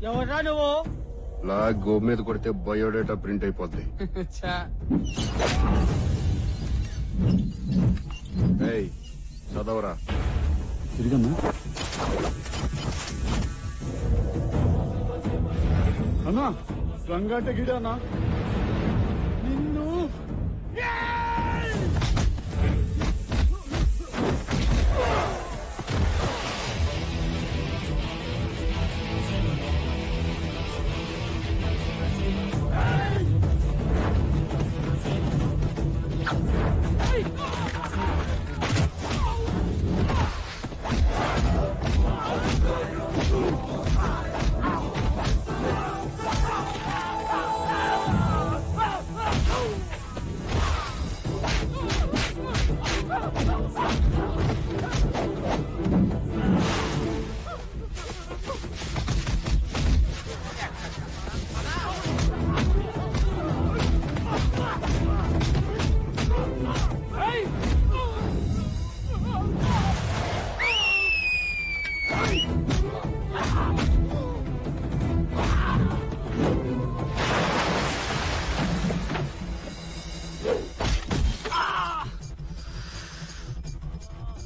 ఎవరా నువ్వు? లా గో మీద కొడితే బయోడేటా ప్రింట్ అయిపోద్ది. ఏయ్ చదవరా. తిరిగమ్మా. అన్నా రంగాట గిడానా నిన్ను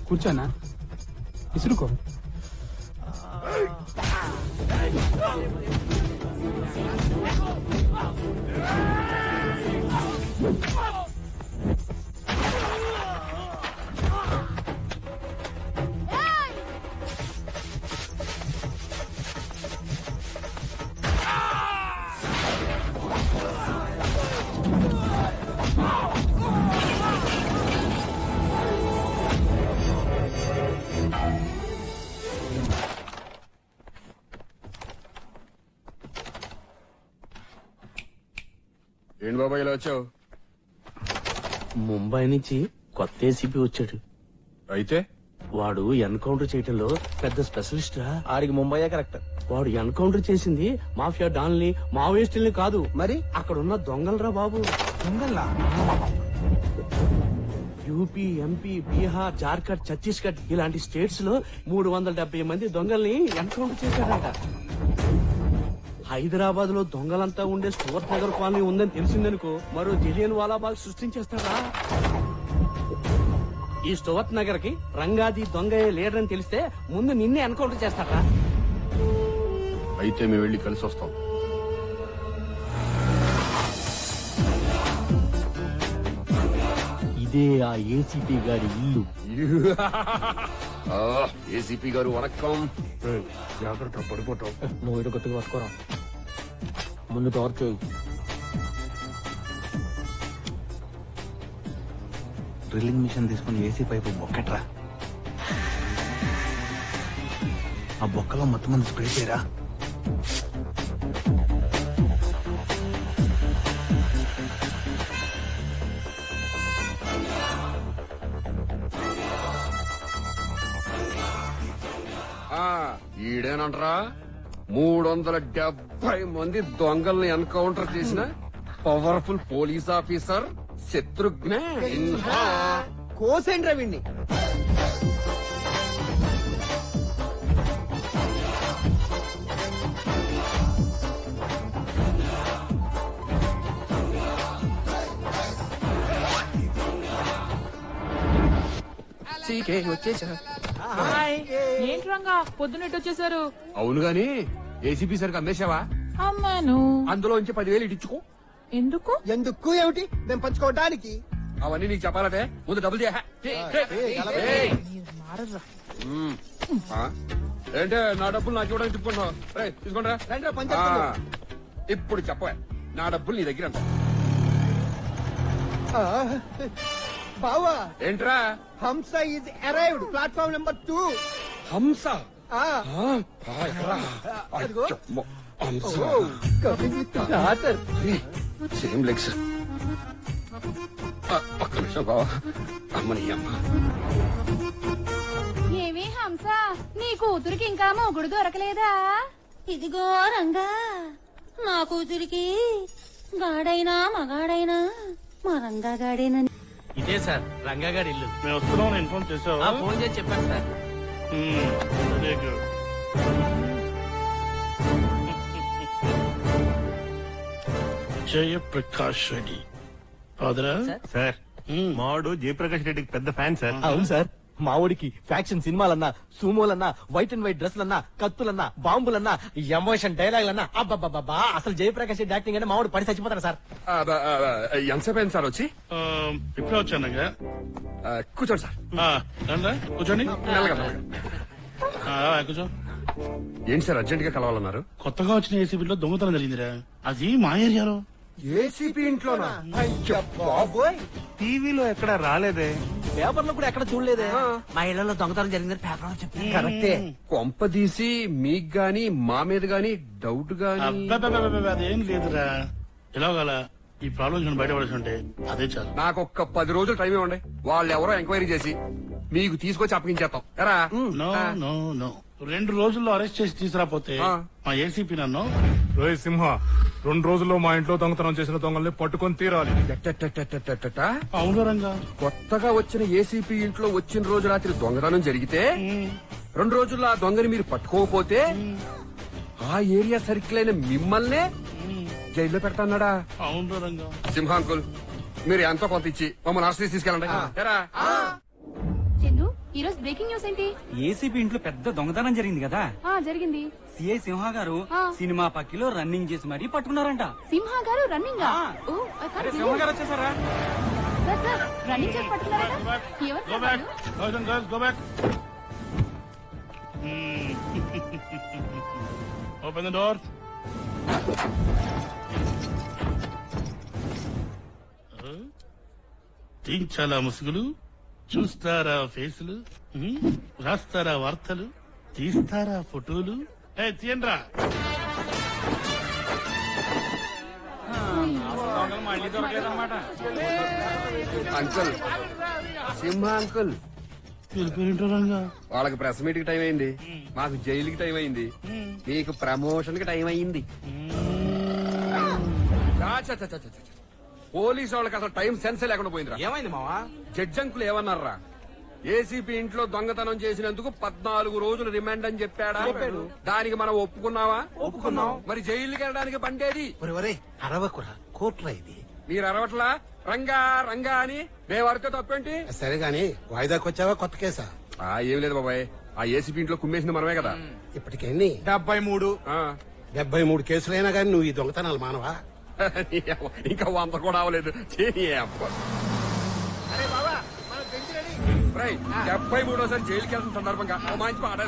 కూర్చోనా ఇసురుకో. ఏంటి బాబా ఇలా వచ్చావు? ముంబై నుంచి కొత్త ఏసీపీ వచ్చాడు. అయితే వాడు ఎన్కౌంటర్ చేయటంలో పెద్ద స్పెషలిస్ట్ రా. ఆడికి ముంబయ్యే కరెక్ట్. వాడు ఎన్కౌంటర్ చేసింది మాఫియా డాన్ని మావోయిస్టుల్ని కాదు, మరి అక్కడ ఉన్న దొంగలరా బాబు. దొంగల్లా? యూపీ, ఎంపీ, బీహార్, జార్ఖండ్, ఛత్తీస్గఢ్ ఇలాంటి స్టేట్స్ లో 370 మంది దొంగల్ని ఎన్కౌంటర్ చేశాడట. హైదరాబాద్ లో దొంగలంతా ఉండే స్టోర్ట్ నగర్ కాలనీ ఉందని తెలిసిందనుకో మరో జలియన్ వాలాబాగ్ సృష్టించేస్తాడా. ఈ స్టోర్ట్ నగర్ కి రంగాది దొంగ లీడర్ అని తెలిస్తే ముందు నిన్నే ఎన్కౌంటర్ చేస్తాడా. అయితే మేము వెళ్ళి కలిసి వస్తాం. ఇదే ఆ ఏసీపీ గారి ఇల్లు. ఏసీపీ గారు వణక్కం. జాగ్రత్త పడిపోతావు. నువ్వు ఇటు గట్టిగా పట్టుకోరా. ముందు టార్చ్ డ్రిల్లింగ్ మిషన్ తీసుకుని ఏసీ పైపు బొక్కట్రా. ఆ బొక్కలో మొత్తం మంది స్ప్రే చేయరా. ఈడేనంటరా 370 మంది దొంగల్ని ఎన్కౌంటర్ చేసిన powerful police officer Shatrughna Sinha. కోసేంద్ర విన్ని. ఏంటి రంగా పొద్దున్నట్టు వచ్చేసారు? అవును గాని ఏసీపీ సరికి అమ్మేశావా? అమ్మాను. అందులోంచి 10,000 ఇచ్చుకో. ఎందుకు? ఎందుకు ఏమిటి? మేము పంచుకోవడానికి. అవన్నీ నీకు చెప్పాలంటే ముందు డబ్బులు మారర్రా. ఏంటే నా డబ్బులు నాకు ఇవ్వడానికి తిప్పుకుంటావు? తీసుకుంటా. ఇప్పుడు చెప్పవా నా డబ్బులు నీ దగ్గర అంట. బావా ఏంట్రా? హంస ఈజ్ అరైవ్డ్ ప్లాట్ఫామ్ నెంబర్ 2. హంస? Same legs. ఒక్క నిమిషం బావా. అమ్మని అమ్మ కూతురికి ఇంకా మొగుడు దొరకలేదా? ఇదిగో రంగా, నా కూతురికి గాడైనా మగాడైనా మా రంగా గాడేనని. ఇదే సార్ రంగాగాడి ఇల్లు. మేము వస్తున్నాం ఇన్ఫార్మ్ చేసావా? ఫోన్ చేసి చెప్పాను sir. Very good. Jayaprakash Reddy ఫాదరా? సార్ మావాడు జయప్రకాష్ రెడ్డికి పెద్ద ఫ్యాన్ సార్. అవును సార్, మా ఊడికి ఫ్యాక్షన్ సినిమాలన్నా, సూమోలన్నా, వైట్ అండ్ వైట్ డ్రెస్లన్నా, కత్తులన్నా, బాంబులన్నా, ఎమోషన్ డైలాగులన్నా, అబ్బబ్బబ్బా అసలు జయప్రకాష్ రెడ్డి యాక్టింగ్ అంటే మావాడు పడి చచ్చిపోతాడు సార్. ఎంతసేపు అయింది సార్ వచ్చి? ఇప్పుడే వచ్చానగా. కూర్చోండి సార్. రండి కూర్చోండి. మెల్లగా, మెల్లగా. కూర్చో. ఏంటి సార్ అర్జెంట్ గా కలవాలన్నారు? కొత్తగా వచ్చిన ఏసీబీలో దొంగతనం జరిగిందిరా. అది మా ఏరియాలో. ఏసీపీ ఇంట్లోనా? టీవీలో ఎక్కడ రాలేదే, పేపర్లో కూడా ఎక్కడ చూడలేదే. మా ఇళ్లలో దొంగతనం జరిగిందని పేపర్ చెప్పి కరెక్టే. కొంపదీసి మీకు గాని మా మీద గాని డౌట్ గాని? అబ్బబ్బబ్బబ్బబ్బ, అదేం లేదురా. ఎలాగల ఈ ప్రాబ్లం బయటపడేసి ఉంటే అదే చాలు. నాకు ఒక్క 10 రోజులు టైం ఇవ్వండి, వాళ్ళు ఎవరో ఎంక్వైరీ చేసి మీకు తీసుకొచ్చి అప్పగించేస్తాం. ఎరా? నో నో నో, 2 రోజుల్లో అరెస్ట్ చేసి తీసుకురాపోతే మా ఏసీపీ నన్ను రోహిత్ సింహ 2 రోజుల్లో మా ఇంట్లో దొంగతనం చేసిన దొంగల్ని పట్టుకొని తీరాలి. ఎట్టెట్టెట్టెట్టెట్టెట్టా? అవును రంగా. కొత్తగా వచ్చిన ఏసీపీ ఇంట్లో వచ్చిన రోజు రాత్రి దొంగతనం జరిగితే 2 రోజుల్లో ఆ దొంగని మీరు పట్టుకోకపోతే ఆ ఏరియా సర్కిల్ అయిన మిమ్మల్నే జైల్లో పెడతాన్నాడా? అవును రంగా. సింహాంకుల్, మీరు ఎంతో కొంత ఇచ్చి మమ్మల్ని ఆశ్రయించి తీసుకెళ్ళండి. ఎరా? చందు, ఈ రోజు బ్రేకింగ్ న్యూస్ ఏంటి? ఏసీబీ ఇంట్లో పెద్ద దొంగతనం జరిగింది కదా. జరిగింది. సిఐ సింహ గారు సినిమా పక్కిలో రన్నింగ్ చేసి మరీ పట్టుకున్నారంట. సింహ గారు రన్నింగ్ సింహ గారు వచ్చేసారా? సార్ రన్నింగ్ చేసి పట్టుకున్నారా? ఎవరు Go సార్ back. వాళ్ళు? Boys and girls, go back. Open the door. తీయించాలా ముసుగులు, చూస్తారా ఫేసులు, రాస్తారా వార్తలు, తీస్తారా ఫోటోలు. తీయండ్రా. మళ్ళీ దొరకలేదన్నమాట. అంకుల్, సింహ అంకుల్, పేరేంటో రంగా. వాళ్ళకి ప్రెస్ మీట్ కి టైం అయింది, మాకు జైలుకి టైం అయింది, మీకు ప్రమోషన్ కి టైం అయింది. పోలీసు వాళ్ళకి అసలు టైం సెన్స్ లేకుండా పోయిందిరా. ఏమైంది మావా? Judge uncle ఏమన్నారా? ఏసీపీ ఇంట్లో దొంగతనం చేసినందుకు 14 రోజులు రిమాండ్ అని చెప్పాడా? దానికి మనం ఒప్పుకున్నావా? ఒప్పుకున్నాం. మరి జైలుకి వెళ్ళడానికి బండేది? అరవకురా, కోట్రా ఇది. మీరు అరవట్లా రంగా రంగా అని మేమడితే తప్పేంటి? సరే గాని వాయిదాకి వచ్చావా కొత్త కేసా? ఏం లేదు బాబాయ్, ఆ ఏసీపీ ఇంట్లో కుమ్మేసింది మనమే కదా. ఇప్పటికెన్ని? 73. 73 కేసులైనా గాని నువ్వు ఈ దొంగతనాలు మానవా? ఇంకా 100 కూడా అవ్వలేదు. 73సారి జైలుకి వెళ్తున్న సందర్భంగా ఓ మంచి పాట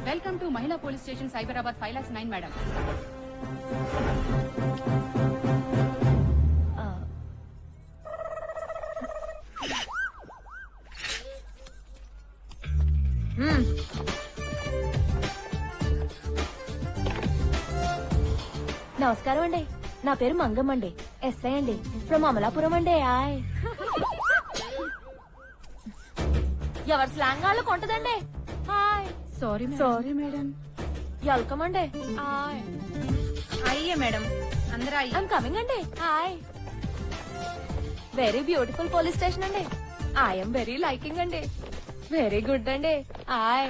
వెల్కమ్ టు మహిళా పోలీస్ స్టేషన్ సైబరాబాద్ 5,09,000 మేడం. నమస్కారం అండి, నా పేరు మంగమ్మ అండి, ఎస్ఐ అండి, ఫ్రమ్ అమలాపురం అండి. ఎవరి స్లాంగ్ వాళ్ళు కొంటదండి. Sorry madam. వెల్కమ్ అండి. అయ్యే మేడం, అందరూ అయ్యే. ఐఎమ్ కమింగ్ అండి. Hi, very beautiful police station అండి. ఐఎమ్ వెరీ లైకింగ్ అండి, వెరీ గుడ్ అండి. హాయ్,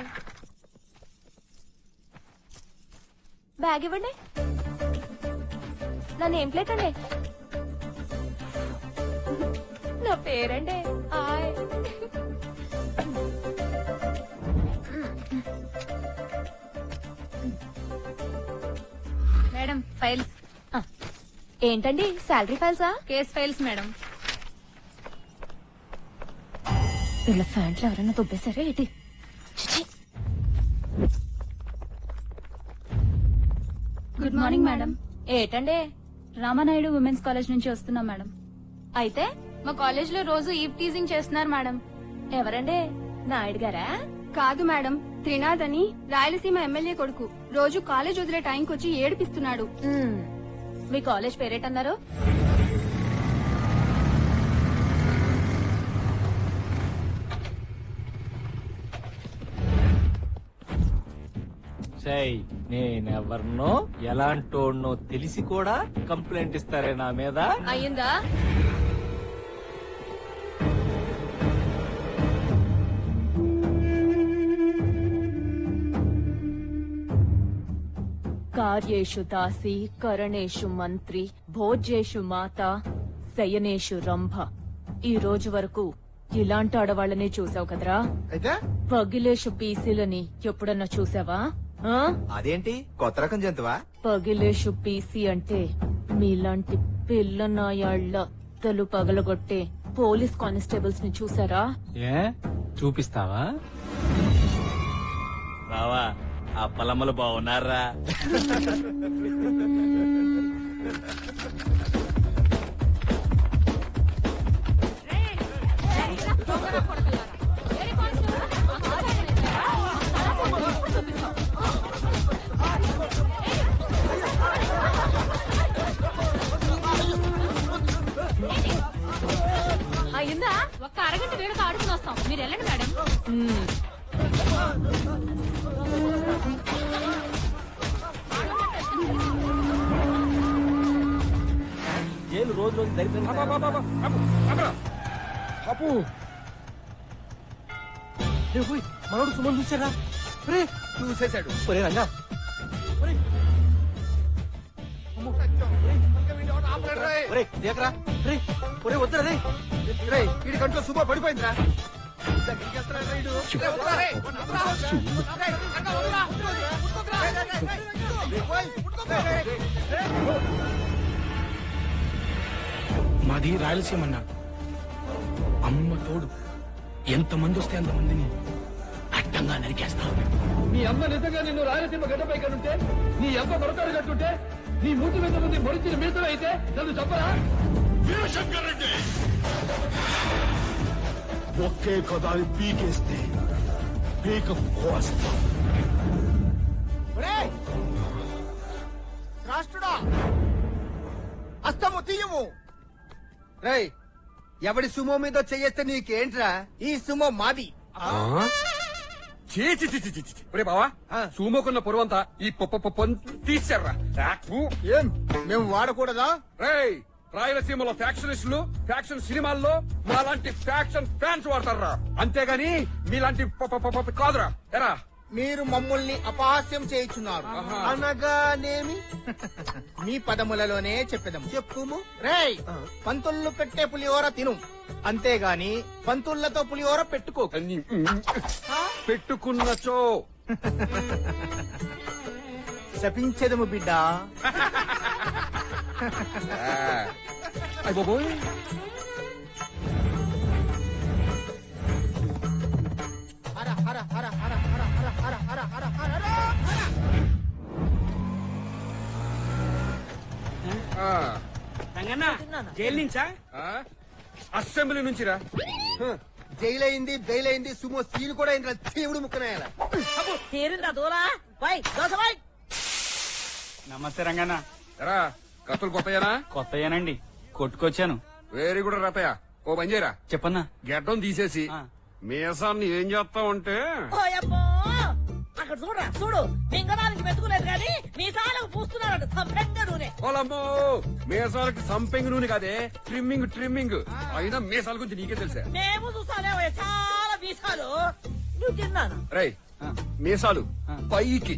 బ్యాగ్ ఇవ్వండి. నా నేమ్ ప్లేట్ అండి, నా పేరండి. Hi, madam files. ఏంటండి శాలరీ ఫైల్సా? Case files madam. వీళ్ళ ఫ్యాంట్లు ఎవరైనా దుబ్బేశారా ఏంటి? Good morning madam. ఏటండి? రామానాయుడు ఉమెన్స్ కాలేజ్ నుంచి వస్తున్నాం మేడం. అయితే మా కాలేజ్ లో రోజు ఈవ్ టీజింగ్ చేస్తున్నారు మేడం. ఎవరండి? నాయుడు గారా? కాదు మేడం, త్రినాథ్ అని రాయలసీమ ఎమ్మెల్యే కొడుకు. రోజు కాలేజ్ వదిలే టైంకి వచ్చి ఏడిపిస్తున్నాడు. మీ కాలేజ్ పేరేటన్నారు? నేనెవర్నో ఎలాంటోడ్నో తెలిసి కూడా కంప్లైంట్ ఇస్తారే నా మీద? అయ్యిందా? కార్యేషు దాసి కరణేషు మంత్రి భోజ్యేషు మాత శయనేషు రంభ. ఈ రోజు వరకు ఇలాంటి ఆడవాళ్ళనే చూసావు కదరా? అయితే పగిలేషు పీసీలని ఎప్పుడన్నా చూసావా? అదేంటి కొత్త రకం జంతువా? పగిలేషు పీసీ అంటే మీలాంటి పిల్ల నాయాళ్ల తలు పగలగొట్టే పోలీస్ కానిస్టేబుల్స్ ని చూసారా? ఏ చూపిస్తావా? బావా ఆ పలమ్మలు బాగున్నారా? అయిందా? ఒక్క అరగంట వేడుక ఆడుకుని వస్తాం, మీరు వెళ్ళండి మేడం. జైలు రోజు రోజు దరిద్రంగా అప్పు మనోడు సుమన్ చూసారా? చూసేశాడు. ఒరే రంగా, ఒరే దేకరా, ఒరే వద్దురా రే. వీడి కంట్లో సుమో పడిపోయిందిరా. మాది రాయలసీమ అన్న. అమ్మ తోడు ఎంతమంది వస్తే అంతమందిని అడ్డంగా నరికేస్తాం. నీ అమ్మ నిజంగా నిన్ను రాయలసీమ గడ్డపై కనుంటే, నీ అమ్మ మరొకరు కట్టుంటే, నీ మూతి మీద ముందు మొరిచిన మీతో అయితే నన్ను చెప్పరా? ఒకే కదాని పీకేస్తే పీక కోస్తా. రాష్ట్రుడా అస్తము తీయము. రేయ్, ఎవడి సుమో మీద చెయ్యేస్తే నీకేంట్రా? ఈ సుమో మాది. ఒరే బావా, సుమోకున్న పొరవంతా ఈ తీశారా? ఏం మేము వాడకూడదా? రేయ్, రాయలసీమలో ఫ్యాక్షనిస్టులు ఫ్యాక్షన్ సినిమాల్లో మాలాంటి ఫ్యాక్షన్ ఫ్యాన్స్ వాడతారా, అంతేగాని మీలాంటి కాదురా. ఎరా మీరు మమ్మల్ని అపహాస్యం చేయుచున్నారు. అనగానేమి? మీ పదములలోనే చెప్పేదము. చెప్పుము. రేయ్, పంతుళ్ళు పెట్టే పులిహోర తిను, అంతేగాని పంతుళ్లతో పులిహోర పెట్టుకో. పెట్టుకున్నచో శపించేదము బిడ్డ. బాబోయ్, హర హర హర హర హర హర హర హర హర హర హర. జైలు నుంచా? అసెంబ్లీ నుంచిరా. జైలైంది బెయిలైంది సుమో సీన్ కూడా ఇంట్లో దేవుడు ముక్కనాయాల. నమస్తే రంగన్న. ఎరా కత్తులు కొత్తయేనా? కొత్తయేనండి, కొట్టుకొచ్చాను. Very good Ratayya. ఓ పని చేయరా, చెప్పన్నా. గెడ్డం తీసేసి మీసాన్ని ఏం చేస్తావంటే, అక్కడ చూడరా చూడు, మింగడానికి మెతుకులేదు కానీ మీసాలకు పూస్తున్నాడు సంపెంగ నూనె. ఓలమ్మో, మీసాలకి సంపెంగ్ నూనె కాదే, ట్రిమ్మింగ్. అయినా మీసాల గురించి నీకే తెలుసా? మేము చూసానే చాలా మీసాలు. నువ్వు తిన్నాను. రై, మీసాలు పైకి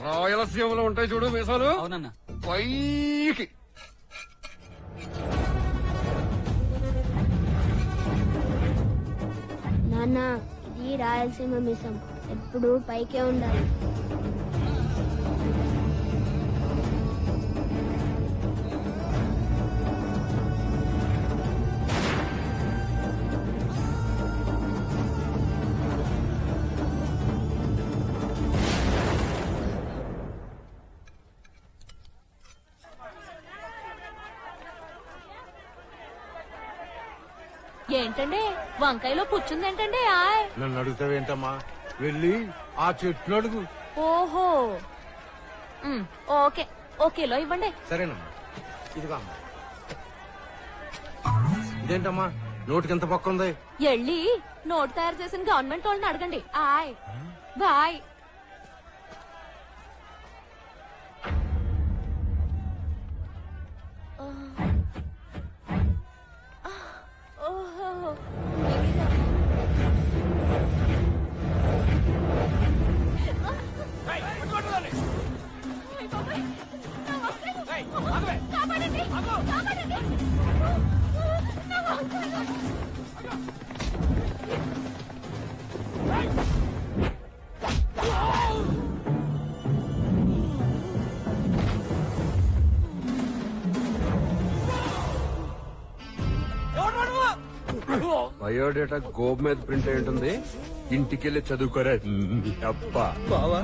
రాయలసీమలో ఉంటాయి చూడు మీసాలు, అవునన్నా. పైకి. నాన్న, ఇది రాయలసీమ మిసం, ఎప్పుడు పైకే ఉండాలి. ఏంటండి వంకాయలో పుచ్చుందేంటండి ఆయ్ నన్ను అడుగుతావేంటమ్మా వెళ్ళి ఆ చెట్లు అడుగు. ఓహో ఓకే ఓకేలో ఇవ్వండి. సరేనమ్మా ఇదిగో అమ్మా. ఇదేంటమ్మా నోటికి ఎంత పక్క ఉంది? ఎళ్ళి నోటు తయారు చేసిన గవర్నమెంట్ వాళ్ళని అడగండి. ఆయ్ బాయ్. ఓహో బయోడేటా గోబ్ మీద ప్రింట్ అయి ఉంటుంది. ఇంటికెళ్ళి చదువుకోరా అబ్బా. బావా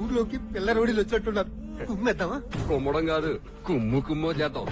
ఊర్లోకి పిల్ల రోడీలు వచ్చేట్టున్నారు. కుమ్మేద్దామా? కుమ్మడం కాదు, కుమ్ము కుమ్మో చేద్దాం.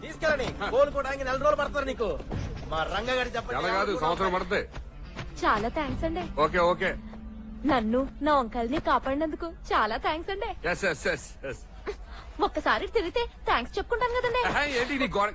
తీసుకెళ్ళండి. కోలుకోవడానికి 4 రోజులు పడతారు నీకు. మా రంగగాడి ఎలా కాదు, సంవత్సరం పడుతుంది. చాలా థ్యాంక్స్ అండి. Okay okay. నన్ను నా వంకాయల్ని కాపాడినందుకు చాలా థ్యాంక్స్ అండి. Yes yes yes yes. ఒక్కసారి తిరిగితే థ్యాంక్స్ చెప్పుకుంటాను కదండి. ఏంటి నీ గోడ?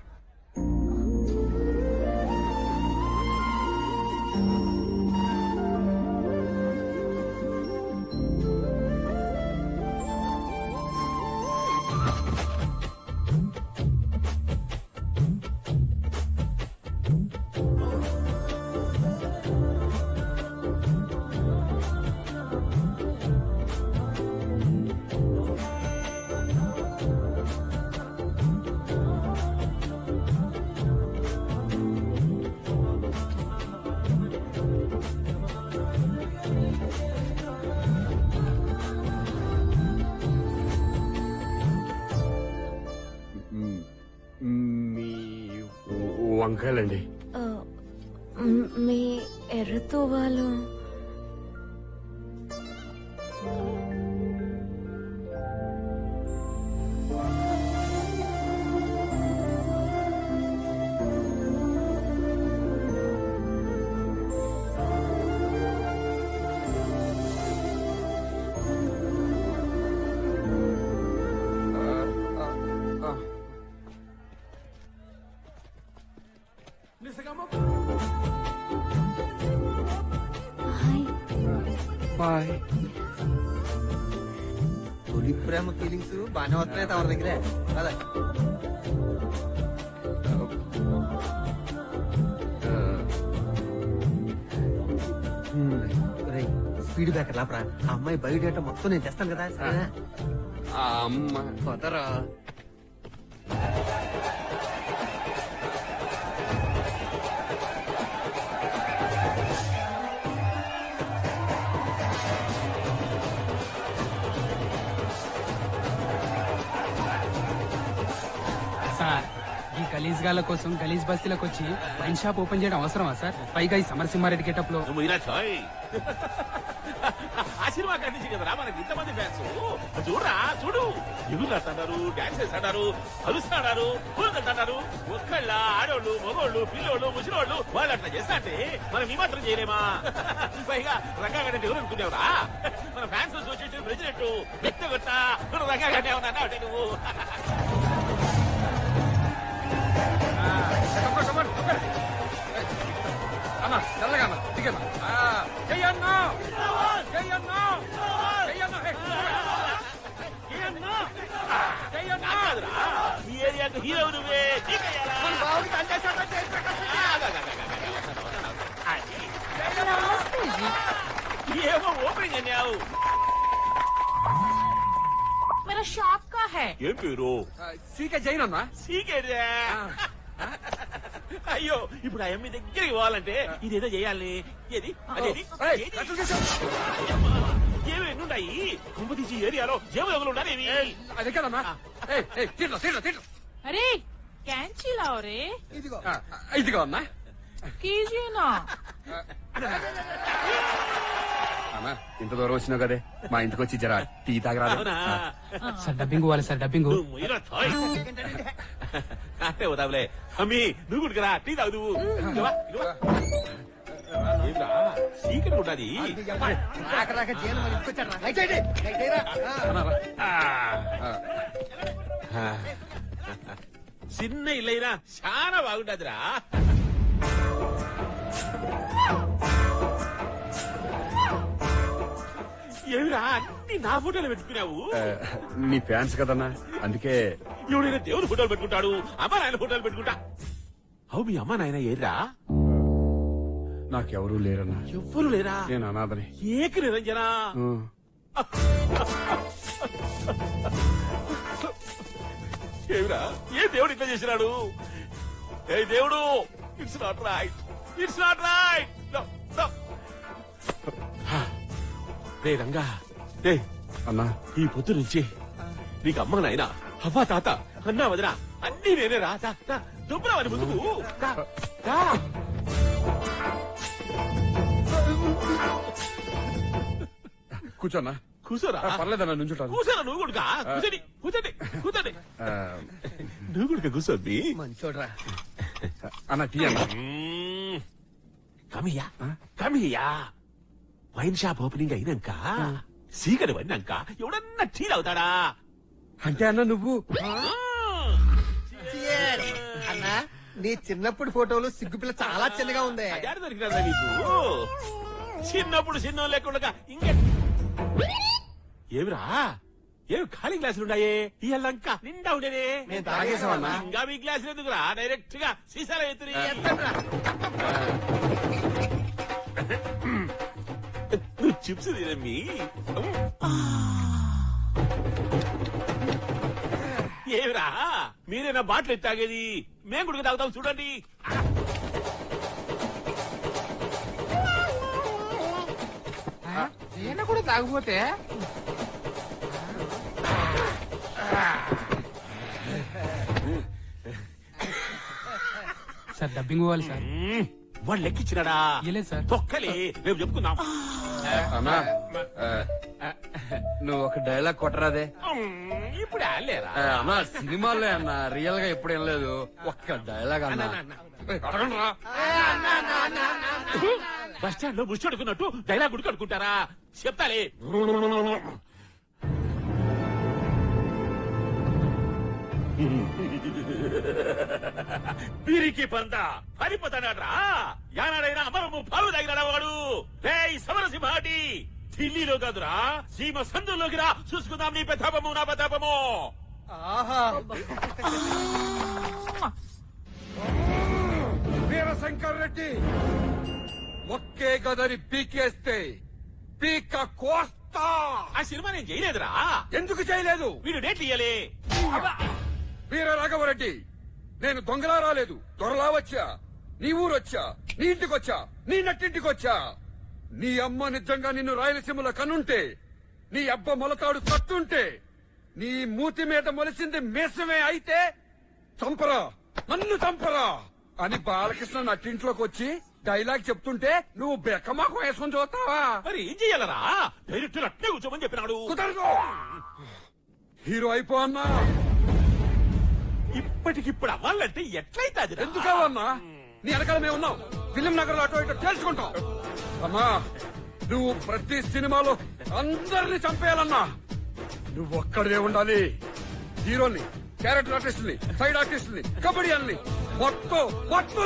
మీ వంకాయలండి. మీ ఎర్రతో వాళ్ళు బాయ్. తొలి ప్రేమ ఫీలింగ్స్ బాగానే వస్తున్నాయి తమ దగ్గరే కదా. స్పీడ్ బ్రేకర్ లాపరా. ఆ అమ్మాయి బయోడేటా మొత్తం నేను తెస్తాను కదా. సరేనా? ఆ అమ్మ పోతారా? సార్ ఈ గలీజ్ గాల కోసం గలీజ్ బస్తీలకు వచ్చి వైన్ షాప్ ఓపెన్ చేయడం అవసరమా సార్? పైగా ఈ సమరసింహారెడ్డి గెటప్ లో ఆ సినిమా కండించి కదరా మనకి ఇంతమంది ఫ్యాన్స్. చూడరా చూడు, ఎగురు అంటున్నారు, డాన్స్ చేస్తున్నారు, కలుస్తున్నారు, పూలు కట్టన్నారు. ఒక్కళ్ళ ఆడోళ్ళు, మగోళ్ళు, పిల్లోళ్ళు, ముసిలోళ్ళు వాళ్ళు అట్లా చేస్తా అంటే మనం ఈ మాత్రం చేయలేమా? పైగా రంగాగడ్డ ఎవరు అనుకునేవరా? మన ఫ్యాన్స్ అసోసియేషన్ ప్రెసిడెంట్ వ్యక్తిగత రంగాగడ్డ ఏమన్నా అంటే నువ్వు అన్న చల్లగా అన్న దిగన్నా. చెయ్యన్నా చెయ్యన్నా చెయ్యన్నా. ఈ ఏరియాకు హీరో నువ్వే. అన్నావు मेरा शॉप का है ఏం పేరు సీకే జైన్ అన్నా. సీకేదే అయ్యో ఇప్పుడు ఆ అమ్మి దగ్గరికి పోవాలంటే ఇదేదో చేయాలి ఏది అదేది ఏయ్, ఏది? కట్లు తీసావు. ఏమి ఎన్నుంటాయి కుంపతీసి ఏరియాలో జేబు దొంగలు ఉన్నారేమి అది కదన్నా. తింటా తింటా తింటా. अरे कैंची लाओ रे ఇదిగో అన్నా. कीजिए ना అన్నా ఇంత దూరం వచ్చినావు కదే మా ఇంటికి వచ్చి జరా టీ తాగరాదు. అవునా సార్ డబ్బింగ్ ఇవ్వాలి సార్ డబ్బింగ్. నువ్వు మొయ్యరా, థాయ్. అంటే వదావులే అమ్మి నువ్వు కుడుకరా టీ తాగుదు చీకటి ఉంటది చిన్న ఇల్లైనా చాలా బాగుంటదిరా ఏమిరా అన్ని నా ఫోటోలు పెట్టుకున్నావు నీ ఫ్యాన్స్ కదన్నా అందుకే. ఎవడైనా దేవుడు ఫోటోలు పెట్టుకుంటాడు అమ్మ నాయన ఫోటోలు పెట్టుకుంటా అవు మీ అమ్మ నాయన ఏరా నాకెవరూ లేరన్నా. ఎవ్వరు లేరా నేను అనాథని. ఏక నిరంజనా ఏమిరా ఏ దేవుడు ఇట్లా చేసినాడు ఏ దేవుడు it's not right it's not right రే రంగా రే అన్నా ఈ పొద్దు నుంచి నీకు అమ్మ నాయన అవ్వ తాత అన్నా వదినా అన్ని నేనే రా దుబ్బరావని ముందుకు రా, రా. కూర్చోన్నా. కూర్చోరా పర్లేదన్నా నుంచుంటాను. కూర్చోరా నువ్వు కూడా కూర్చోండి కూర్చోండి కూర్చోండి నువ్వు కూడా కూర్చోండి మంచోడ్రా. అన్న టీ అన్నా. Come here come here wine shop opening అయినాక సీకరి పడినాక ఎవడన్నా టీ తాగుతాడా అంటే అన్న నువ్వు అన్నా నీ చిన్నప్పుడు ఫోటోలు సిగ్గుపిల్ల చాలా చిన్నగా ఉంది. అదే దొరికినదా నీకు చిన్నప్పుడు చిన్న లేకుండా ఇంకే ఏమిరా ఏమి ఖాళీ గ్లాసులున్నాయే ఇయ్యాలంక నిండా ఉండేనే నేను తాగేసామన్నా. ఇంకా మీ గ్లాసులు ఎందుకురా డైరెక్ట్ గా సీసాల ఎత్తుని నువ్వు చిప్స్ తినమ్మి ఏమిరా మీరేనా బాటిల్ ఎత్తి తాగేది మేము కూడా తాగుతాం చూడండి ఈయన కూడా తాగిపోతే సార్ డబ్బింగ్ ఇవ్వాలి సార్. వాడు లెక్కిచ్చినాడా ఇవ్వలేదు సార్. తొక్కలే రేపు చెప్పుకుందాం అన్నా నువ్వు ఒక డైలాగ్ కొట్టరాదే. ఇప్పుడు ఆలేరా అన్నా సినిమాల్లో అన్నా రియల్ గా ఎప్పుడు వినలేదు. ఒక్క డైలాగ్ అన్నా. బస్ స్టాండ్ లో బుష్ అడుకున్నట్టు డైలాగ్ గుడికి అడుకుంటారా చెప్తాలే పిరికి పంద పరిపోతాడా యానాడైనా అమరము పాలు తాగినాడా వాడు రేయ్ సమరసింహాటి ఢిల్లీలో కాదురా సీమ సందుల్లోకి రా చూసుకుందాం నీ ప్రతాపము నా ప్రతాపము వీరశంకర్ రెడ్డి ఒక్కే గదని పీకేస్తే పీక కోస్తా. ఆ సినిమా నేను చేయలేదురా ఎందుకు చేయలేదు? వీడు డేట్లు ఇయ్యలే వీర రాఘవరెడ్డి నేను దొంగలా రాలేదు, దొరలా వచ్చా. నీ ఊరొచ్చా, నీ ఇంటికొచ్చా, నీ నట్టింటికొచ్చా. నీ అమ్మ నిజంగా నిన్ను రాయలసీమలో కనుంటే, నీ అబ్బ మొలతాడు కట్టుంటే, నీ మూతి మీద మొలిసింది మేసమే అయితే చంపరా, నన్ను చంపరా అని బాలకృష్ణ నట్టింట్లోకి వచ్చి డైలాగ్ చెప్తుంటే నువ్వు బెక్కమాకు వేసుకొని చూస్తావా? మరి ఏం చెయ్యాలరా డైరెక్టర్ అట్లే కూర్చోమని చెప్పినాడు కుదరదు. హీరో అయిపో అన్నా. ఇప్పటికిప్పుడు అవ్వాలంటే ఎట్లయితే అది ఎందుకవన్నా? నీ వెనకాల మేము ఉన్నాం. ఫిలిం నగర్ అటో ఇటో తెలుసుకుంటాం. అమ్మా నువ్వు ప్రతి సినిమాలో అందరినీ చంపేయాలన్నా. నువ్వు ఒక్కడే ఉండాలి. హీరోని, క్యారెక్టర్ ఆర్టిస్టుని, సైడ్ ఆర్టిస్టుని, కబడ్డీని మొత్తం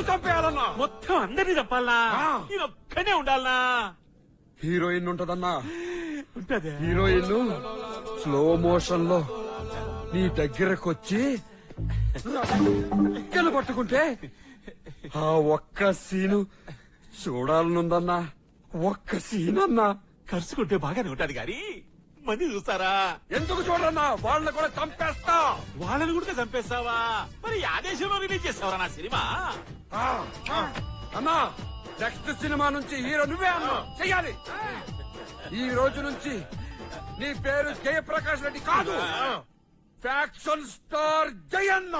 చంపేయాలన్నా. మొత్తం అందరినీ చెప్పాలనా? నేను ఒక్కనే ఉండాలనా? హీరోయిన్ ఉంటదన్నా. ఉంటదే. హీరోయిన్ స్లో మోషన్ లో నీ దగ్గరకొచ్చి రెక్కలు పట్టుకుంటే ఆ ఒక్క సీను చూడాలనుందన్నా. ఒక్క సీన్ అన్నా కరుచుకుంటే బాగానే ఉంటది గాని మంది చూస్తారా? ఎందుకు చూడన్నా, వాళ్ళని కూడా చంపేస్తా. వాళ్ళని కూడా చంపేస్తావా? మరి ఆ దేశంలో రిలీజ్ చేస్తావరా నా సినిమా? అన్నా, నెక్స్ట్ సినిమా నుంచి హీరో నువ్వే అన్నా చెయ్యాలి. ఈ రోజు నుంచి నీ పేరు జయప్రకాష్ రెడ్డి కాదు, faction star Jayanna.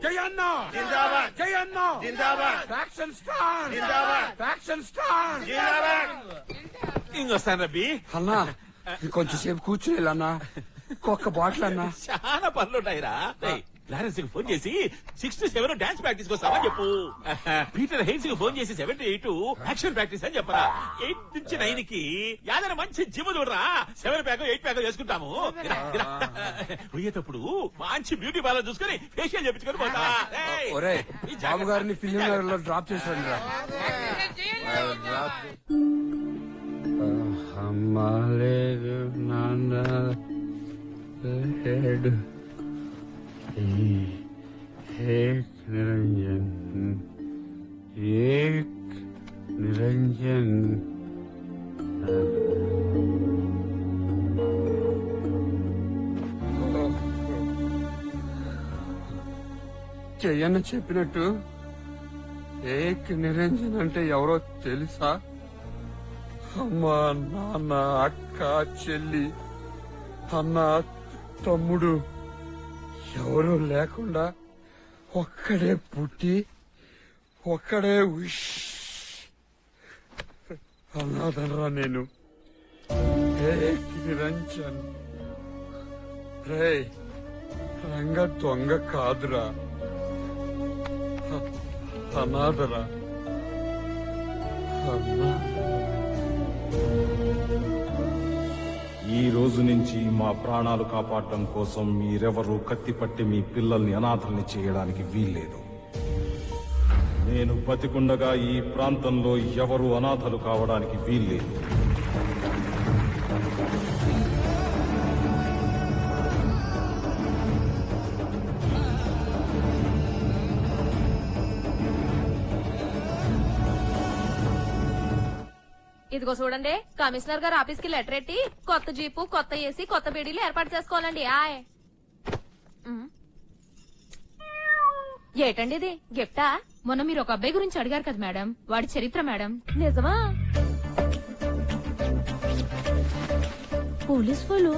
Jayanna Jayanna faction star, faction star. ఇంకొస్తాను రబ్బీ. అన్నా కొంచెం సేపు కూర్చుని అన్నా, ఒక్క బాటిల్ అన్నా. చాలా పనులుంటాయిరా. క్లారెన్స్ కి ఫోన్ చేసి 6 to 7 డాన్స్ ప్రాక్టీస్ వస్తామని చెప్పు. పీటర్ హెయిన్స్ కి ఫోన్ చేసి 7 to 8 యాక్షన్ ప్రాక్టీస్ అని చెప్పరా. 8 నుంచి 9 కి యాదన మంచి జిమ్ చూడరా. 7 ప్యాక్ 8 ప్యాక్ చేసుకుంటాము. పోయేటప్పుడు మంచి బ్యూటీ పార్లర్ చూసుకుని ఫేషియల్ చేపించుకొని పోతా. ఒరే బాబు గారిని ఫిలిం నగర్ లో డ్రాప్ చేశాను రా. అమ్మా లేదు, నాన్న లేడు. ఏక్ నిరంజన్, ఏక్ నిరంజన్. చెయ్యన్న చెప్పినట్టు ఏక్ నిరంజన్ అంటే ఎవరో తెలుసా? అమ్మా, నాన్న, అక్క, చెల్లి, అన్న, తమ్ముడు ఎవరూ లేకుండా ఒక్కడే పుట్టి ఒక్కడే అన్నాదనరా నేను. ఏక్ నిరంజన్. రే రంగ దొంగ కాదురా, అనాథరా. ఈ రోజు నుంచి మా ప్రాణాలు కాపాడడం కోసం మీరెవరూ కత్తిపట్టి మీ పిల్లల్ని అనాథల్ని చేయడానికి వీల్లేదు. నేను బతికుండగా ఈ ప్రాంతంలో ఎవరూ అనాథలు కావడానికి వీల్లేదు. ఇదిగో చూడండి, కమిషనర్ గారు ఆఫీస్ కి లెటర్ ఎట్టి కొత్త జీపు, కొత్త ఏసీ, కొత్త బీడీలు ఏర్పాటు చేసుకోవాలండి. ఆయ్ ఏటండి ఇది గిఫ్టా? మొన్న మీరు ఒక అబ్బాయి గురించి అడిగారు కదా మేడం, వాడి చరిత్ర మేడం. నిజమా? పోలీస్ వాళ్ళు